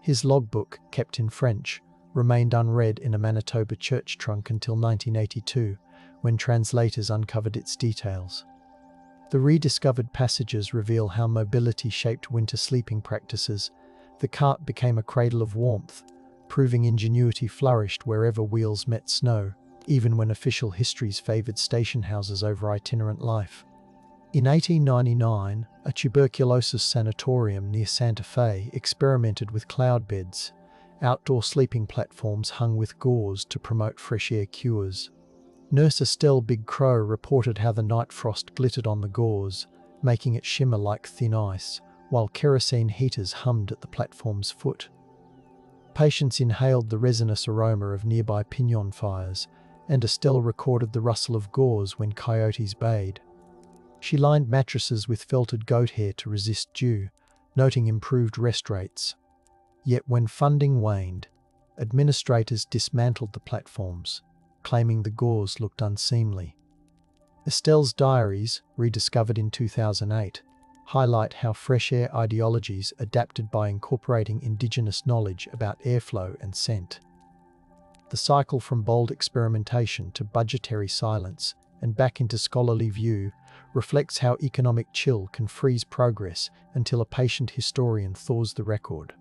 A: His logbook, kept in French, remained unread in a Manitoba church trunk until 1982, when translators uncovered its details. The rediscovered passages reveal how mobility shaped winter sleeping practices. The cart became a cradle of warmth, proving ingenuity flourished wherever wheels met snow, even when official histories favoured station houses over itinerant life. In 1899, a tuberculosis sanatorium near Santa Fe experimented with cloud beds, outdoor sleeping platforms hung with gauze to promote fresh air cures. Nurse Estelle Big Crow reported how the night frost glittered on the gauze, making it shimmer like thin ice, while kerosene heaters hummed at the platform's foot. Patients inhaled the resinous aroma of nearby piñon fires, and Estelle recorded the rustle of gauze when coyotes bayed. She lined mattresses with felted goat hair to resist dew, noting improved rest rates. Yet when funding waned, administrators dismantled the platforms, claiming the gauze looked unseemly. Estelle's diaries, rediscovered in 2008, highlight how fresh air ideologies adapted by incorporating indigenous knowledge about airflow and scent. The cycle from bold experimentation to budgetary silence and back into scholarly view reflects how economic chill can freeze progress until a patient historian thaws the record.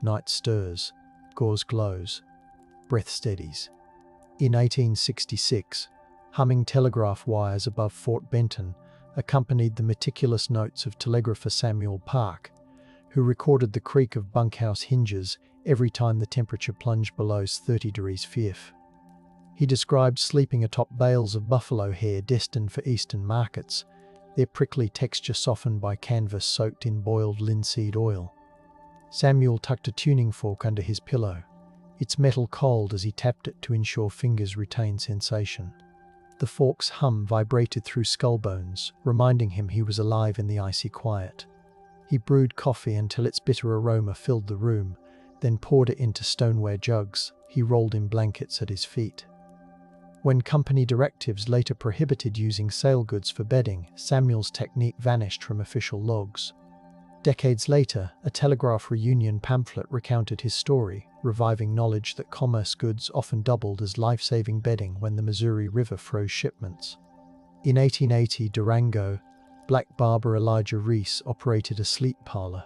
A: Night stirs, gauze glows, breath steadies. In 1866, humming telegraph wires above Fort Benton accompanied the meticulous notes of telegrapher Samuel Park, who recorded the creak of bunkhouse hinges every time the temperature plunged below 30 degrees Fahrenheit. He described sleeping atop bales of buffalo hair destined for eastern markets, their prickly texture softened by canvas soaked in boiled linseed oil. Samuel tucked a tuning fork under his pillow, its metal cold as he tapped it to ensure fingers retained sensation. The fork's hum vibrated through skull bones, reminding him he was alive in the icy quiet. He brewed coffee until its bitter aroma filled the room, then poured it into stoneware jugs he rolled in blankets at his feet. When company directives later prohibited using sale goods for bedding, Samuel's technique vanished from official logs. Decades later, a Telegraph reunion pamphlet recounted his story, reviving knowledge that commerce goods often doubled as life-saving bedding when the Missouri River froze shipments. In 1880, Durango, black barber Elijah Reese operated a sleep parlor.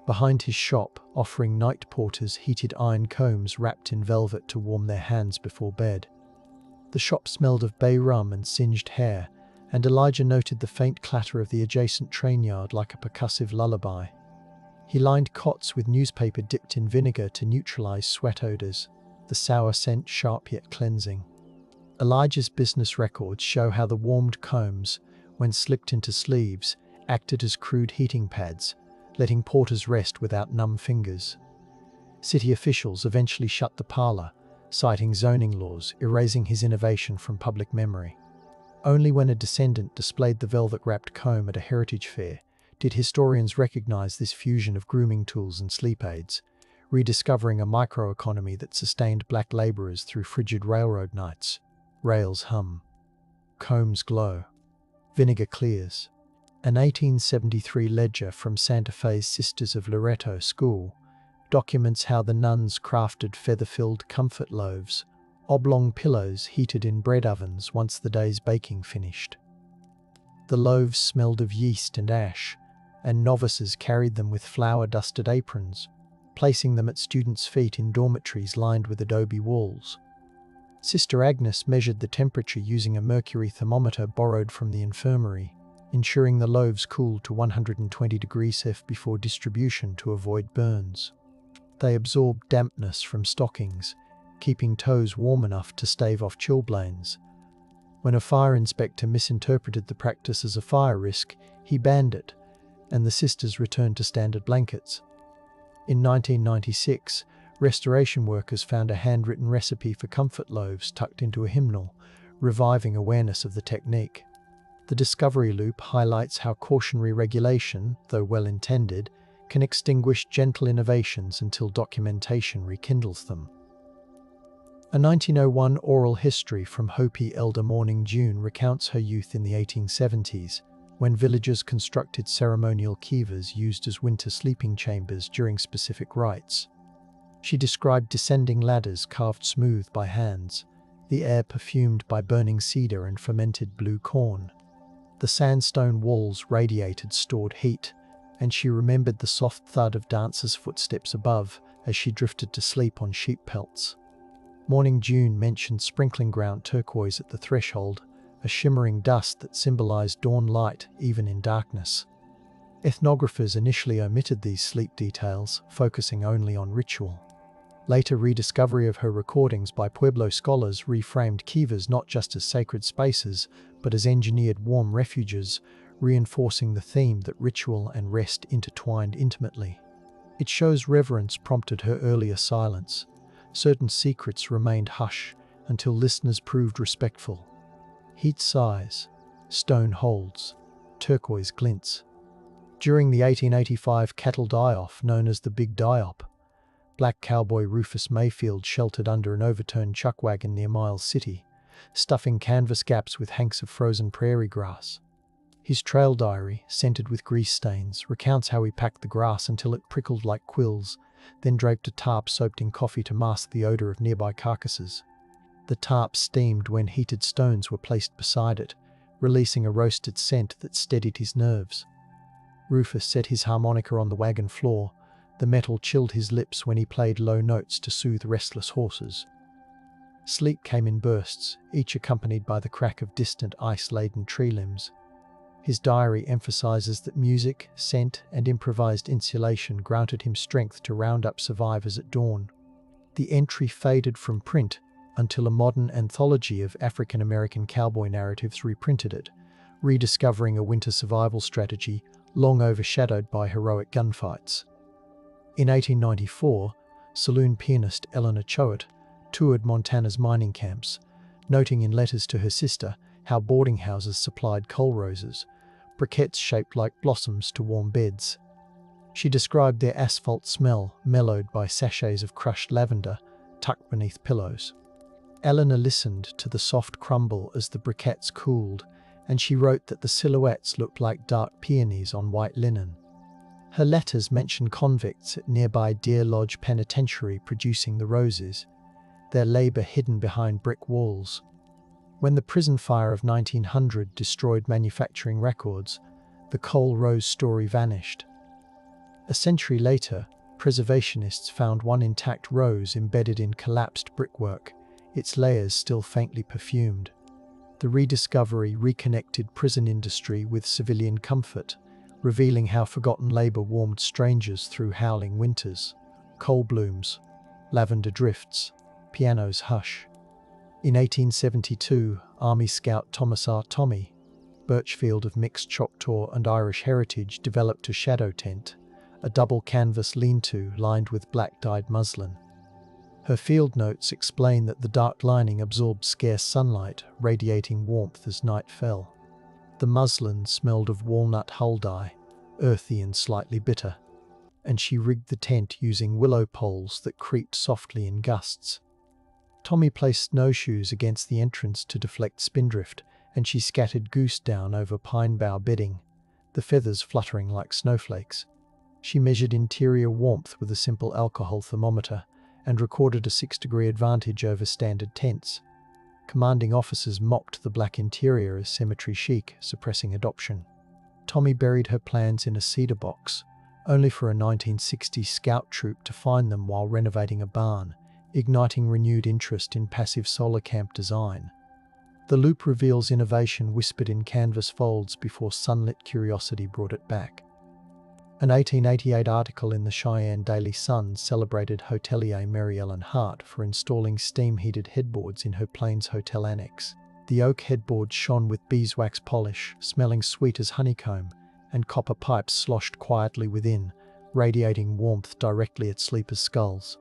A: Behind his shop, offering night porters heated iron combs wrapped in velvet to warm their hands before bed. The shop smelled of bay rum and singed hair, and Elijah noted the faint clatter of the adjacent train yard like a percussive lullaby. He lined cots with newspaper dipped in vinegar to neutralize sweat odors, the sour scent sharp yet cleansing. Elijah's business records show how the warmed combs, when slipped into sleeves, acted as crude heating pads, letting porters rest without numb fingers. City officials eventually shut the parlor, citing zoning laws, erasing his innovation from public memory. Only when a descendant displayed the velvet-wrapped comb at a heritage fair did historians recognize this fusion of grooming tools and sleep aids, rediscovering a microeconomy that sustained black laborers through frigid railroad nights. Rails hum. Combs glow. Vinegar clears. An 1873 ledger from Santa Fe's Sisters of Loretto School documents how the nuns crafted feather-filled comfort loaves, oblong pillows heated in bread ovens once the day's baking finished. The loaves smelled of yeast and ash, and novices carried them with flour-dusted aprons, placing them at students' feet in dormitories lined with adobe walls. Sister Agnes measured the temperature using a mercury thermometer borrowed from the infirmary, ensuring the loaves cooled to 120 degrees Fahrenheit before distribution to avoid burns. They absorbed dampness from stockings, keeping toes warm enough to stave off chilblains. When a fire inspector misinterpreted the practice as a fire risk, he banned it, and the sisters returned to standard blankets. In 1996, restoration workers found a handwritten recipe for comfort loaves tucked into a hymnal, reviving awareness of the technique. The discovery loop highlights how cautionary regulation, though well-intended, can extinguish gentle innovations until documentation rekindles them. A 1901 oral history from Hopi elder Morning June recounts her youth in the 1870s, when villagers constructed ceremonial kivas used as winter sleeping chambers during specific rites. She described descending ladders carved smooth by hands, the air perfumed by burning cedar and fermented blue corn. The sandstone walls radiated stored heat, and she remembered the soft thud of dancers' footsteps above as she drifted to sleep on sheep pelts. Morning June mentioned sprinkling ground turquoise at the threshold, a shimmering dust that symbolized dawn light even in darkness. Ethnographers initially omitted these sleep details, focusing only on ritual. Later rediscovery of her recordings by Pueblo scholars reframed kivas not just as sacred spaces, but as engineered warm refuges, reinforcing the theme that ritual and rest intertwined intimately. It shows reverence prompted her earlier silence. Certain secrets remained hush until listeners proved respectful. Heat sighs, stone holds, turquoise glints. During the 1885 cattle die-off known as the Big Die-Op, black cowboy Rufus Mayfield sheltered under an overturned chuck wagon near Miles City, stuffing canvas gaps with hanks of frozen prairie grass. His trail diary, scented with grease stains, recounts how he packed the grass until it prickled like quills, then draped a tarp soaked in coffee to mask the odor of nearby carcasses. The tarp steamed when heated stones were placed beside it, releasing a roasted scent that steadied his nerves. Rufus set his harmonica on the wagon floor. The metal chilled his lips when he played low notes to soothe restless horses. Sleep came in bursts, each accompanied by the crack of distant ice-laden tree limbs. His diary emphasizes that music, scent, and improvised insulation granted him strength to round up survivors at dawn. The entry faded from print until a modern anthology of African-American cowboy narratives reprinted it, rediscovering a winter survival strategy long overshadowed by heroic gunfights. In 1894, saloon pianist Eleanor Choate toured Montana's mining camps, noting in letters to her sister how boarding houses supplied coal roses, briquettes shaped like blossoms to warm beds. She described their asphalt smell, mellowed by sachets of crushed lavender tucked beneath pillows. Eleanor listened to the soft crumble as the briquettes cooled, and she wrote that the silhouettes looked like dark peonies on white linen. Her letters mention convicts at nearby Deer Lodge Penitentiary producing the roses, their labor hidden behind brick walls. When the prison fire of 1900 destroyed manufacturing records, the coal rose story vanished. A century later, preservationists found one intact rose embedded in collapsed brickwork, its layers still faintly perfumed. The rediscovery reconnected prison industry with civilian comfort, revealing how forgotten labor warmed strangers through howling winters. Coal blooms, lavender drifts, pianos hush. In 1872, Army Scout Thomas R. Tommy, Birchfield of mixed Choctaw and Irish heritage, developed a shadow tent, a double canvas lean-to lined with black-dyed muslin. Her field notes explain that the dark lining absorbed scarce sunlight, radiating warmth as night fell. The muslin smelled of walnut hull dye, earthy and slightly bitter, and she rigged the tent using willow poles that creaked softly in gusts. Tommy placed snowshoes against the entrance to deflect spindrift, and she scattered goose down over pine bough bedding, the feathers fluttering like snowflakes. She measured interior warmth with a simple alcohol thermometer, and recorded a 6-degree advantage over standard tents. Commanding officers mocked the black interior as symmetry chic, suppressing adoption. Tommy buried her plans in a cedar box, only for a 1960s scout troop to find them while renovating a barn, igniting renewed interest in passive solar camp design. The loop reveals innovation whispered in canvas folds before sunlit curiosity brought it back. An 1888 article in the Cheyenne Daily Sun celebrated hotelier Mary Ellen Hart for installing steam-heated headboards in her Plains Hotel annex. The oak headboards shone with beeswax polish, smelling sweet as honeycomb, and copper pipes sloshed quietly within, radiating warmth directly at sleepers' skulls.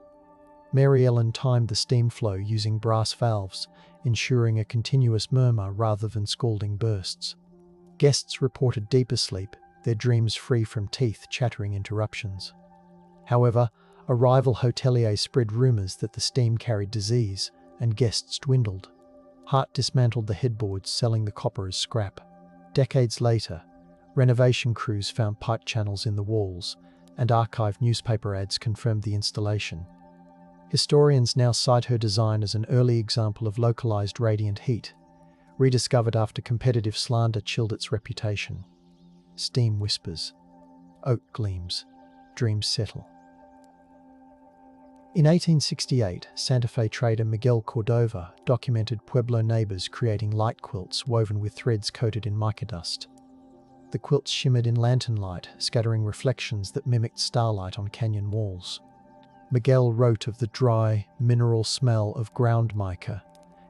A: Mary Ellen timed the steam flow using brass valves, ensuring a continuous murmur rather than scalding bursts. Guests reported deeper sleep, their dreams free from teeth chattering interruptions. However, a rival hotelier spread rumors that the steam carried disease, and guests dwindled. Hart dismantled the headboards, selling the copper as scrap. Decades later, renovation crews found pipe channels in the walls, and archived newspaper ads confirmed the installation. Historians now cite her design as an early example of localized radiant heat, rediscovered after competitive slander chilled its reputation. Steam whispers, oak gleams, dreams settle. In 1868, Santa Fe trader Miguel Cordova documented Pueblo neighbors creating light quilts woven with threads coated in mica dust. The quilts shimmered in lantern light, scattering reflections that mimicked starlight on canyon walls. Miguel wrote of the dry, mineral smell of ground mica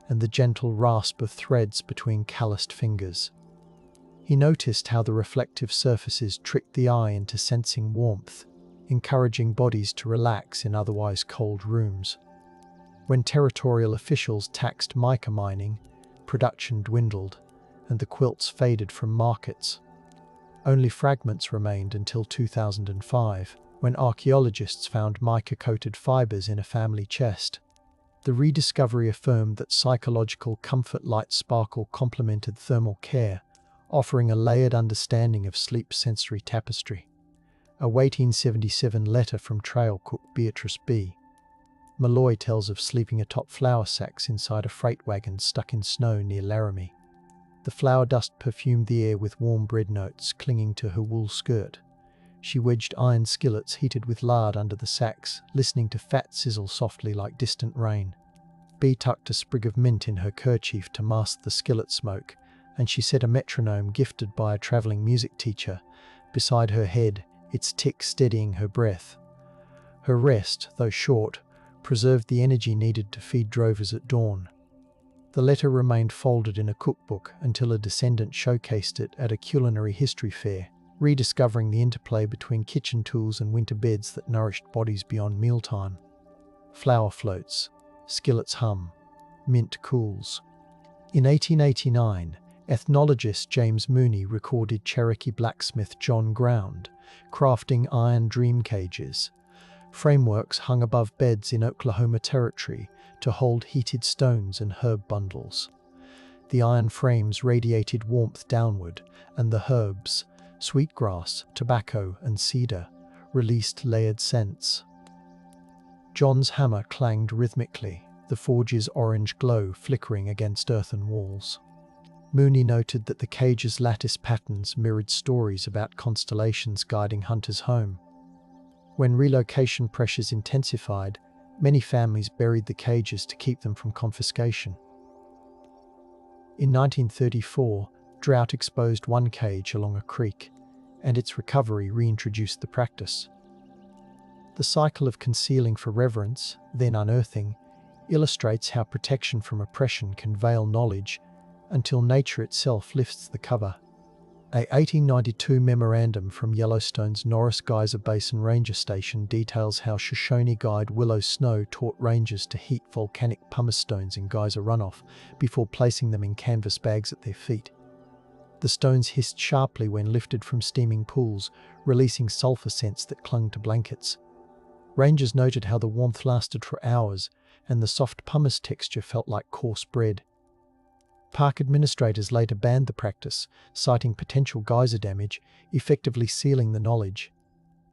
A: and the gentle rasp of threads between calloused fingers. He noticed how the reflective surfaces tricked the eye into sensing warmth, encouraging bodies to relax in otherwise cold rooms. When territorial officials taxed mica mining, production dwindled, and the quilts faded from markets. Only fragments remained until 2005, when archaeologists found mica-coated fibers in a family chest. The rediscovery affirmed that psychological comfort light sparkle complemented thermal care, offering a layered understanding of sleep's sensory tapestry. A 1877 letter from trail cook Beatrice B. Malloy tells of sleeping atop flour sacks inside a freight wagon stuck in snow near Laramie. The flour dust perfumed the air with warm bread notes clinging to her wool skirt. She wedged iron skillets heated with lard under the sacks, listening to fat sizzle softly like distant rain. B tucked a sprig of mint in her kerchief to mask the skillet smoke, and she set a metronome gifted by a traveling music teacher beside her head, its tick steadying her breath. Her rest, though short, preserved the energy needed to feed drovers at dawn. The letter remained folded in a cookbook until a descendant showcased it at a culinary history fair, rediscovering the interplay between kitchen tools and winter beds that nourished bodies beyond mealtime. Flour floats, skillets hum, mint cools. In 1889, ethnologist James Mooney recorded Cherokee blacksmith John Ground crafting iron dream cages, frameworks hung above beds in Oklahoma Territory to hold heated stones and herb bundles. The iron frames radiated warmth downward, and the herbs, sweetgrass, tobacco, and cedar, released layered scents. John's hammer clanged rhythmically, the forge's orange glow flickering against earthen walls. Mooney noted that the cage's lattice patterns mirrored stories about constellations guiding hunters home. When relocation pressures intensified, many families buried the cages to keep them from confiscation. In 1934, drought exposed one cage along a creek, and its recovery reintroduced the practice. The cycle of concealing for reverence, then unearthing, illustrates how protection from oppression can veil knowledge until nature itself lifts the cover. A 1892 memorandum from Yellowstone's Norris Geyser Basin Ranger Station details how Shoshone guide Willow Snow taught rangers to heat volcanic pumice stones in geyser runoff before placing them in canvas bags at their feet. The stones hissed sharply when lifted from steaming pools, releasing sulfur scents that clung to blankets. Rangers noted how the warmth lasted for hours, and the soft pumice texture felt like coarse bread. Park administrators later banned the practice, citing potential geyser damage, effectively sealing the knowledge.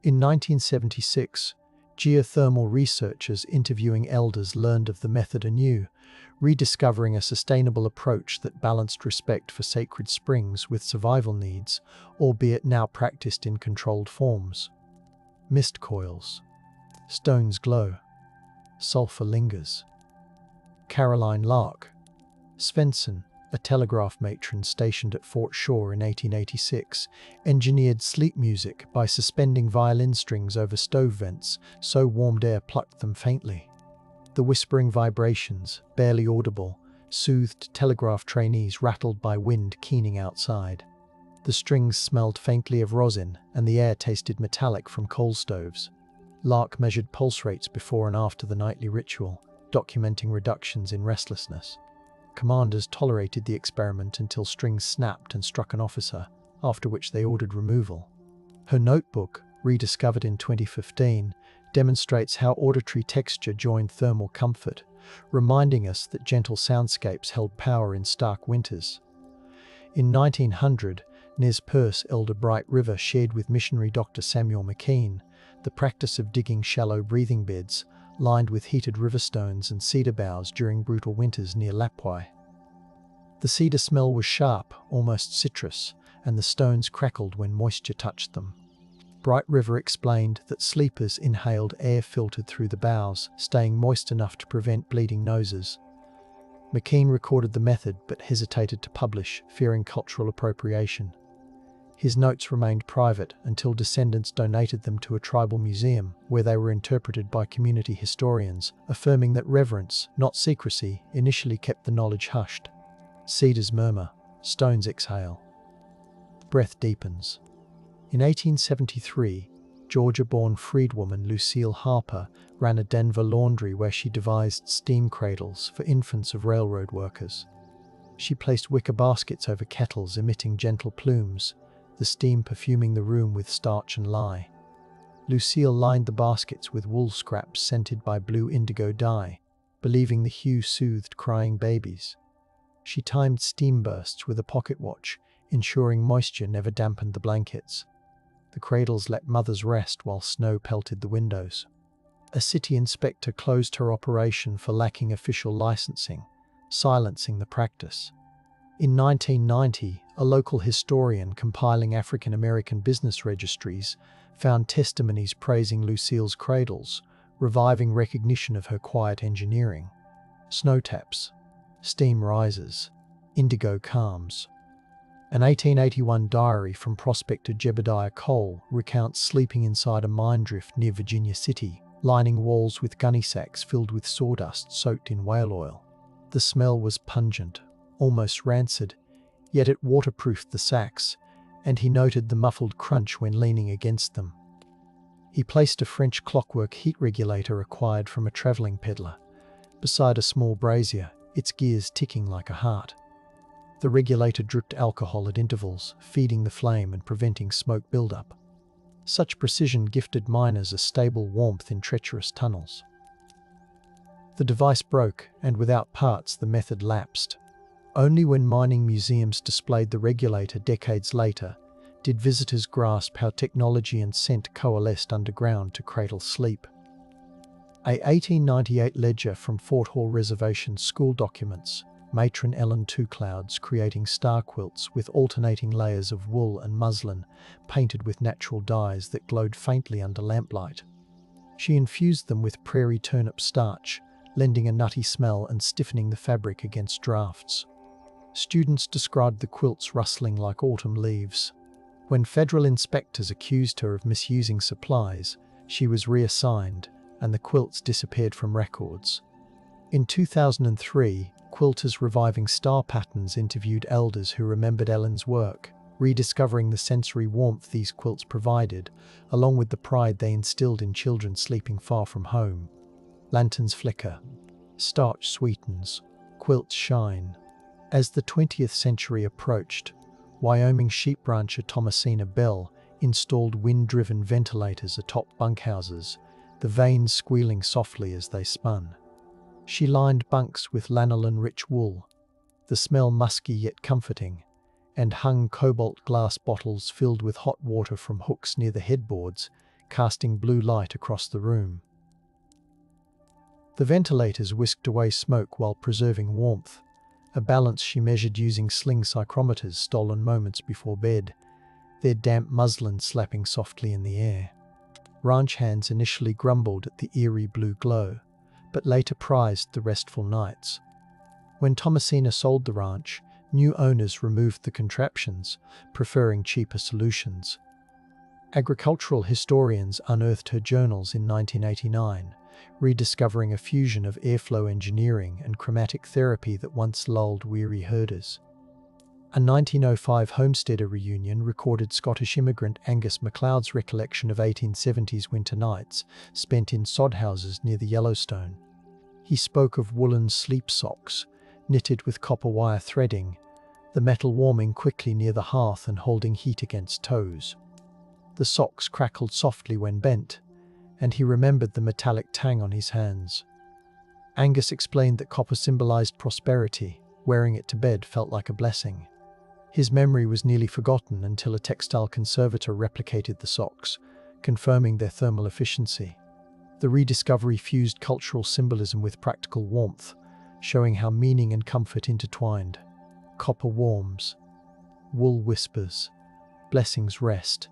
A: In 1976, geothermal researchers interviewing elders learned of the method anew, rediscovering a sustainable approach that balanced respect for sacred springs with survival needs, albeit now practiced in controlled forms. Mist coils. Stones glow. Sulfur lingers. Caroline Lark. Svensson, a telegraph matron stationed at Fort Shaw in 1886, engineered sleep music by suspending violin strings over stove vents so warmed air plucked them faintly. The whispering vibrations, barely audible, soothed telegraph trainees rattled by wind keening outside. The strings smelled faintly of rosin, and the air tasted metallic from coal stoves. Lark measured pulse rates before and after the nightly ritual, documenting reductions in restlessness. Commanders tolerated the experiment until strings snapped and struck an officer, after which they ordered removal. Her notebook, rediscovered in 2015, demonstrates how auditory texture joined thermal comfort, reminding us that gentle soundscapes held power in stark winters. In 1900, Nez Perce Elder Bright River shared with missionary Dr. Samuel McKean the practice of digging shallow breathing beds, lined with heated river stones and cedar boughs during brutal winters near WWII. The cedar smell was sharp, almost citrus, and the stones crackled when moisture touched them. Bright River explained that sleepers inhaled air filtered through the bowels, staying moist enough to prevent bleeding noses. McKean recorded the method but hesitated to publish, fearing cultural appropriation. His notes remained private until descendants donated them to a tribal museum, where they were interpreted by community historians, affirming that reverence, not secrecy, initially kept the knowledge hushed. Cedars murmur, stones exhale. Breath deepens. In 1873, Georgia-born freedwoman Lucille Harper ran a Denver laundry where she devised steam cradles for infants of railroad workers. She placed wicker baskets over kettles emitting gentle plumes, the steam perfuming the room with starch and lye. Lucille lined the baskets with wool scraps scented by blue indigo dye, believing the hue soothed crying babies. She timed steam bursts with a pocket watch, ensuring moisture never dampened the blankets. The cradles let mothers rest while snow pelted the windows. A city inspector closed her operation for lacking official licensing, silencing the practice. In 1990, a local historian compiling African American business registries found testimonies praising Lucille's cradles, reviving recognition of her quiet engineering. Snow taps, steam rises, indigo calms. An 1881 diary from prospector Jebediah Cole recounts sleeping inside a mine drift near Virginia City, lining walls with gunny sacks filled with sawdust soaked in whale oil. The smell was pungent, almost rancid, yet it waterproofed the sacks, and he noted the muffled crunch when leaning against them. He placed a French clockwork heat regulator acquired from a travelling peddler beside a small brazier, its gears ticking like a heart. The regulator dripped alcohol at intervals, feeding the flame and preventing smoke buildup. Such precision gifted miners a stable warmth in treacherous tunnels. The device broke, and without parts the method lapsed. Only when mining museums displayed the regulator decades later did visitors grasp how technology and scent coalesced underground to cradle sleep. A 1898 ledger from Fort Hall Reservation school documents matron Ellen Two Clouds creating star quilts with alternating layers of wool and muslin painted with natural dyes that glowed faintly under lamplight. She infused them with prairie turnip starch, lending a nutty smell and stiffening the fabric against drafts. Students described the quilts rustling like autumn leaves. When federal inspectors accused her of misusing supplies, she was reassigned, and the quilts disappeared from records. In 2003, quilters reviving star patterns interviewed elders who remembered Ellen's work, rediscovering the sensory warmth these quilts provided, along with the pride they instilled in children sleeping far from home. Lanterns flicker, starch sweetens, quilts shine. As the 20th century approached, Wyoming sheep rancher Thomasina Bell installed wind-driven ventilators atop bunkhouses, the vanes squealing softly as they spun. She lined bunks with lanolin-rich wool, the smell musky yet comforting, and hung cobalt glass bottles filled with hot water from hooks near the headboards, casting blue light across the room. The ventilators whisked away smoke while preserving warmth, a balance she measured using sling psychrometers stolen moments before bed, their damp muslin slapping softly in the air. Ranch hands initially grumbled at the eerie blue glow, but later prized the restful nights. When Thomasina sold the ranch, new owners removed the contraptions, preferring cheaper solutions. Agricultural historians unearthed her journals in 1989, rediscovering a fusion of airflow engineering and chromatic therapy that once lulled weary herders. A 1905 homesteader reunion recorded Scottish immigrant Angus MacLeod's recollection of 1870s winter nights spent in sod houses near the Yellowstone. He spoke of woolen sleep socks, knitted with copper wire threading, the metal warming quickly near the hearth and holding heat against toes. The socks crackled softly when bent, and he remembered the metallic tang on his hands. Angus explained that copper symbolized prosperity. Wearing it to bed felt like a blessing. His memory was nearly forgotten until a textile conservator replicated the socks, confirming their thermal efficiency. The rediscovery fused cultural symbolism with practical warmth, showing how meaning and comfort intertwined. Copper warms, wool whispers, blessings rest.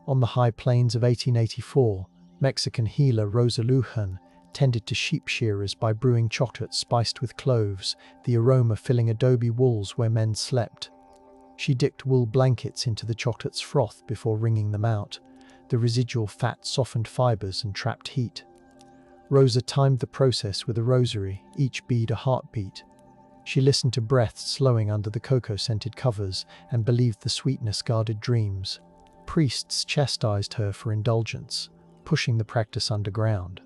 A: On the high plains of 1884, Mexican healer Rosa Lujan tended to sheep shearers by brewing chocolate spiced with cloves, the aroma filling adobe walls where men slept. She dipped wool blankets into the chocolate's froth before wringing them out. The residual fat softened fibers and trapped heat. Rosa timed the process with a rosary, each bead a heartbeat. She listened to breaths slowing under the cocoa-scented covers and believed the sweetness guarded dreams. Priests chastised her for indulgence, pushing the practice underground.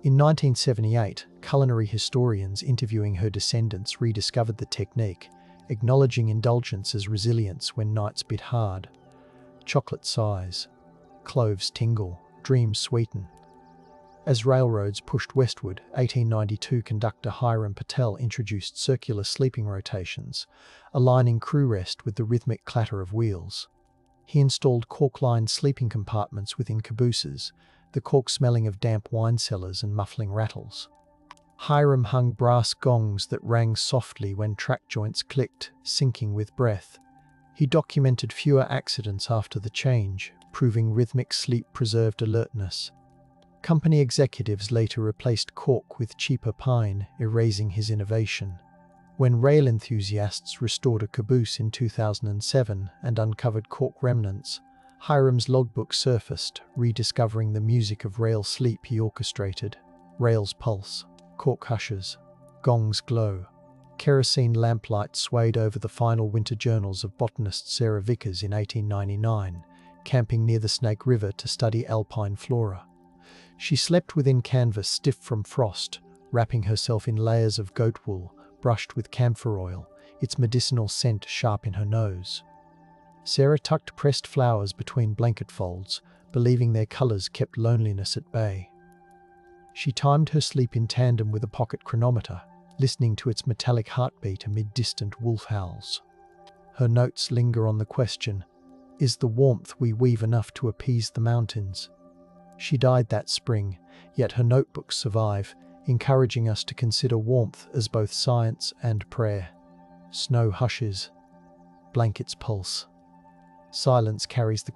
A: In 1978, culinary historians interviewing her descendants rediscovered the technique, acknowledging indulgence as resilience when nights bit hard. Chocolate sighs, cloves tingle, dreams sweeten. As railroads pushed westward, 1892 conductor Hiram Patel introduced circular sleeping rotations, aligning crew rest with the rhythmic clatter of wheels. He installed cork-lined sleeping compartments within cabooses, the cork smelling of damp wine cellars and muffling rattles. Hiram hung brass gongs that rang softly when track joints clicked, syncing with breath. He documented fewer accidents after the change, proving rhythmic sleep preserved alertness. Company executives later replaced cork with cheaper pine, erasing his innovation. When rail enthusiasts restored a caboose in 2007 and uncovered cork remnants, Hiram's logbook surfaced, rediscovering the music of rail sleep he orchestrated. Rails pulse, cork hushes, gongs glow. Kerosene lamplight swayed over the final winter journals of botanist Sarah Vickers in 1899, camping near the Snake River to study alpine flora. She slept within canvas stiff from frost, wrapping herself in layers of goat wool, brushed with camphor oil, its medicinal scent sharp in her nose. Sarah tucked pressed flowers between blanket folds, believing their colors kept loneliness at bay. She timed her sleep in tandem with a pocket chronometer, listening to its metallic heartbeat amid distant wolf howls. Her notes linger on the question, is the warmth we weave enough to appease the mountains? She died that spring, yet her notebooks survive, encouraging us to consider warmth as both science and prayer. Snow hushes, blankets pulse. Silence carries the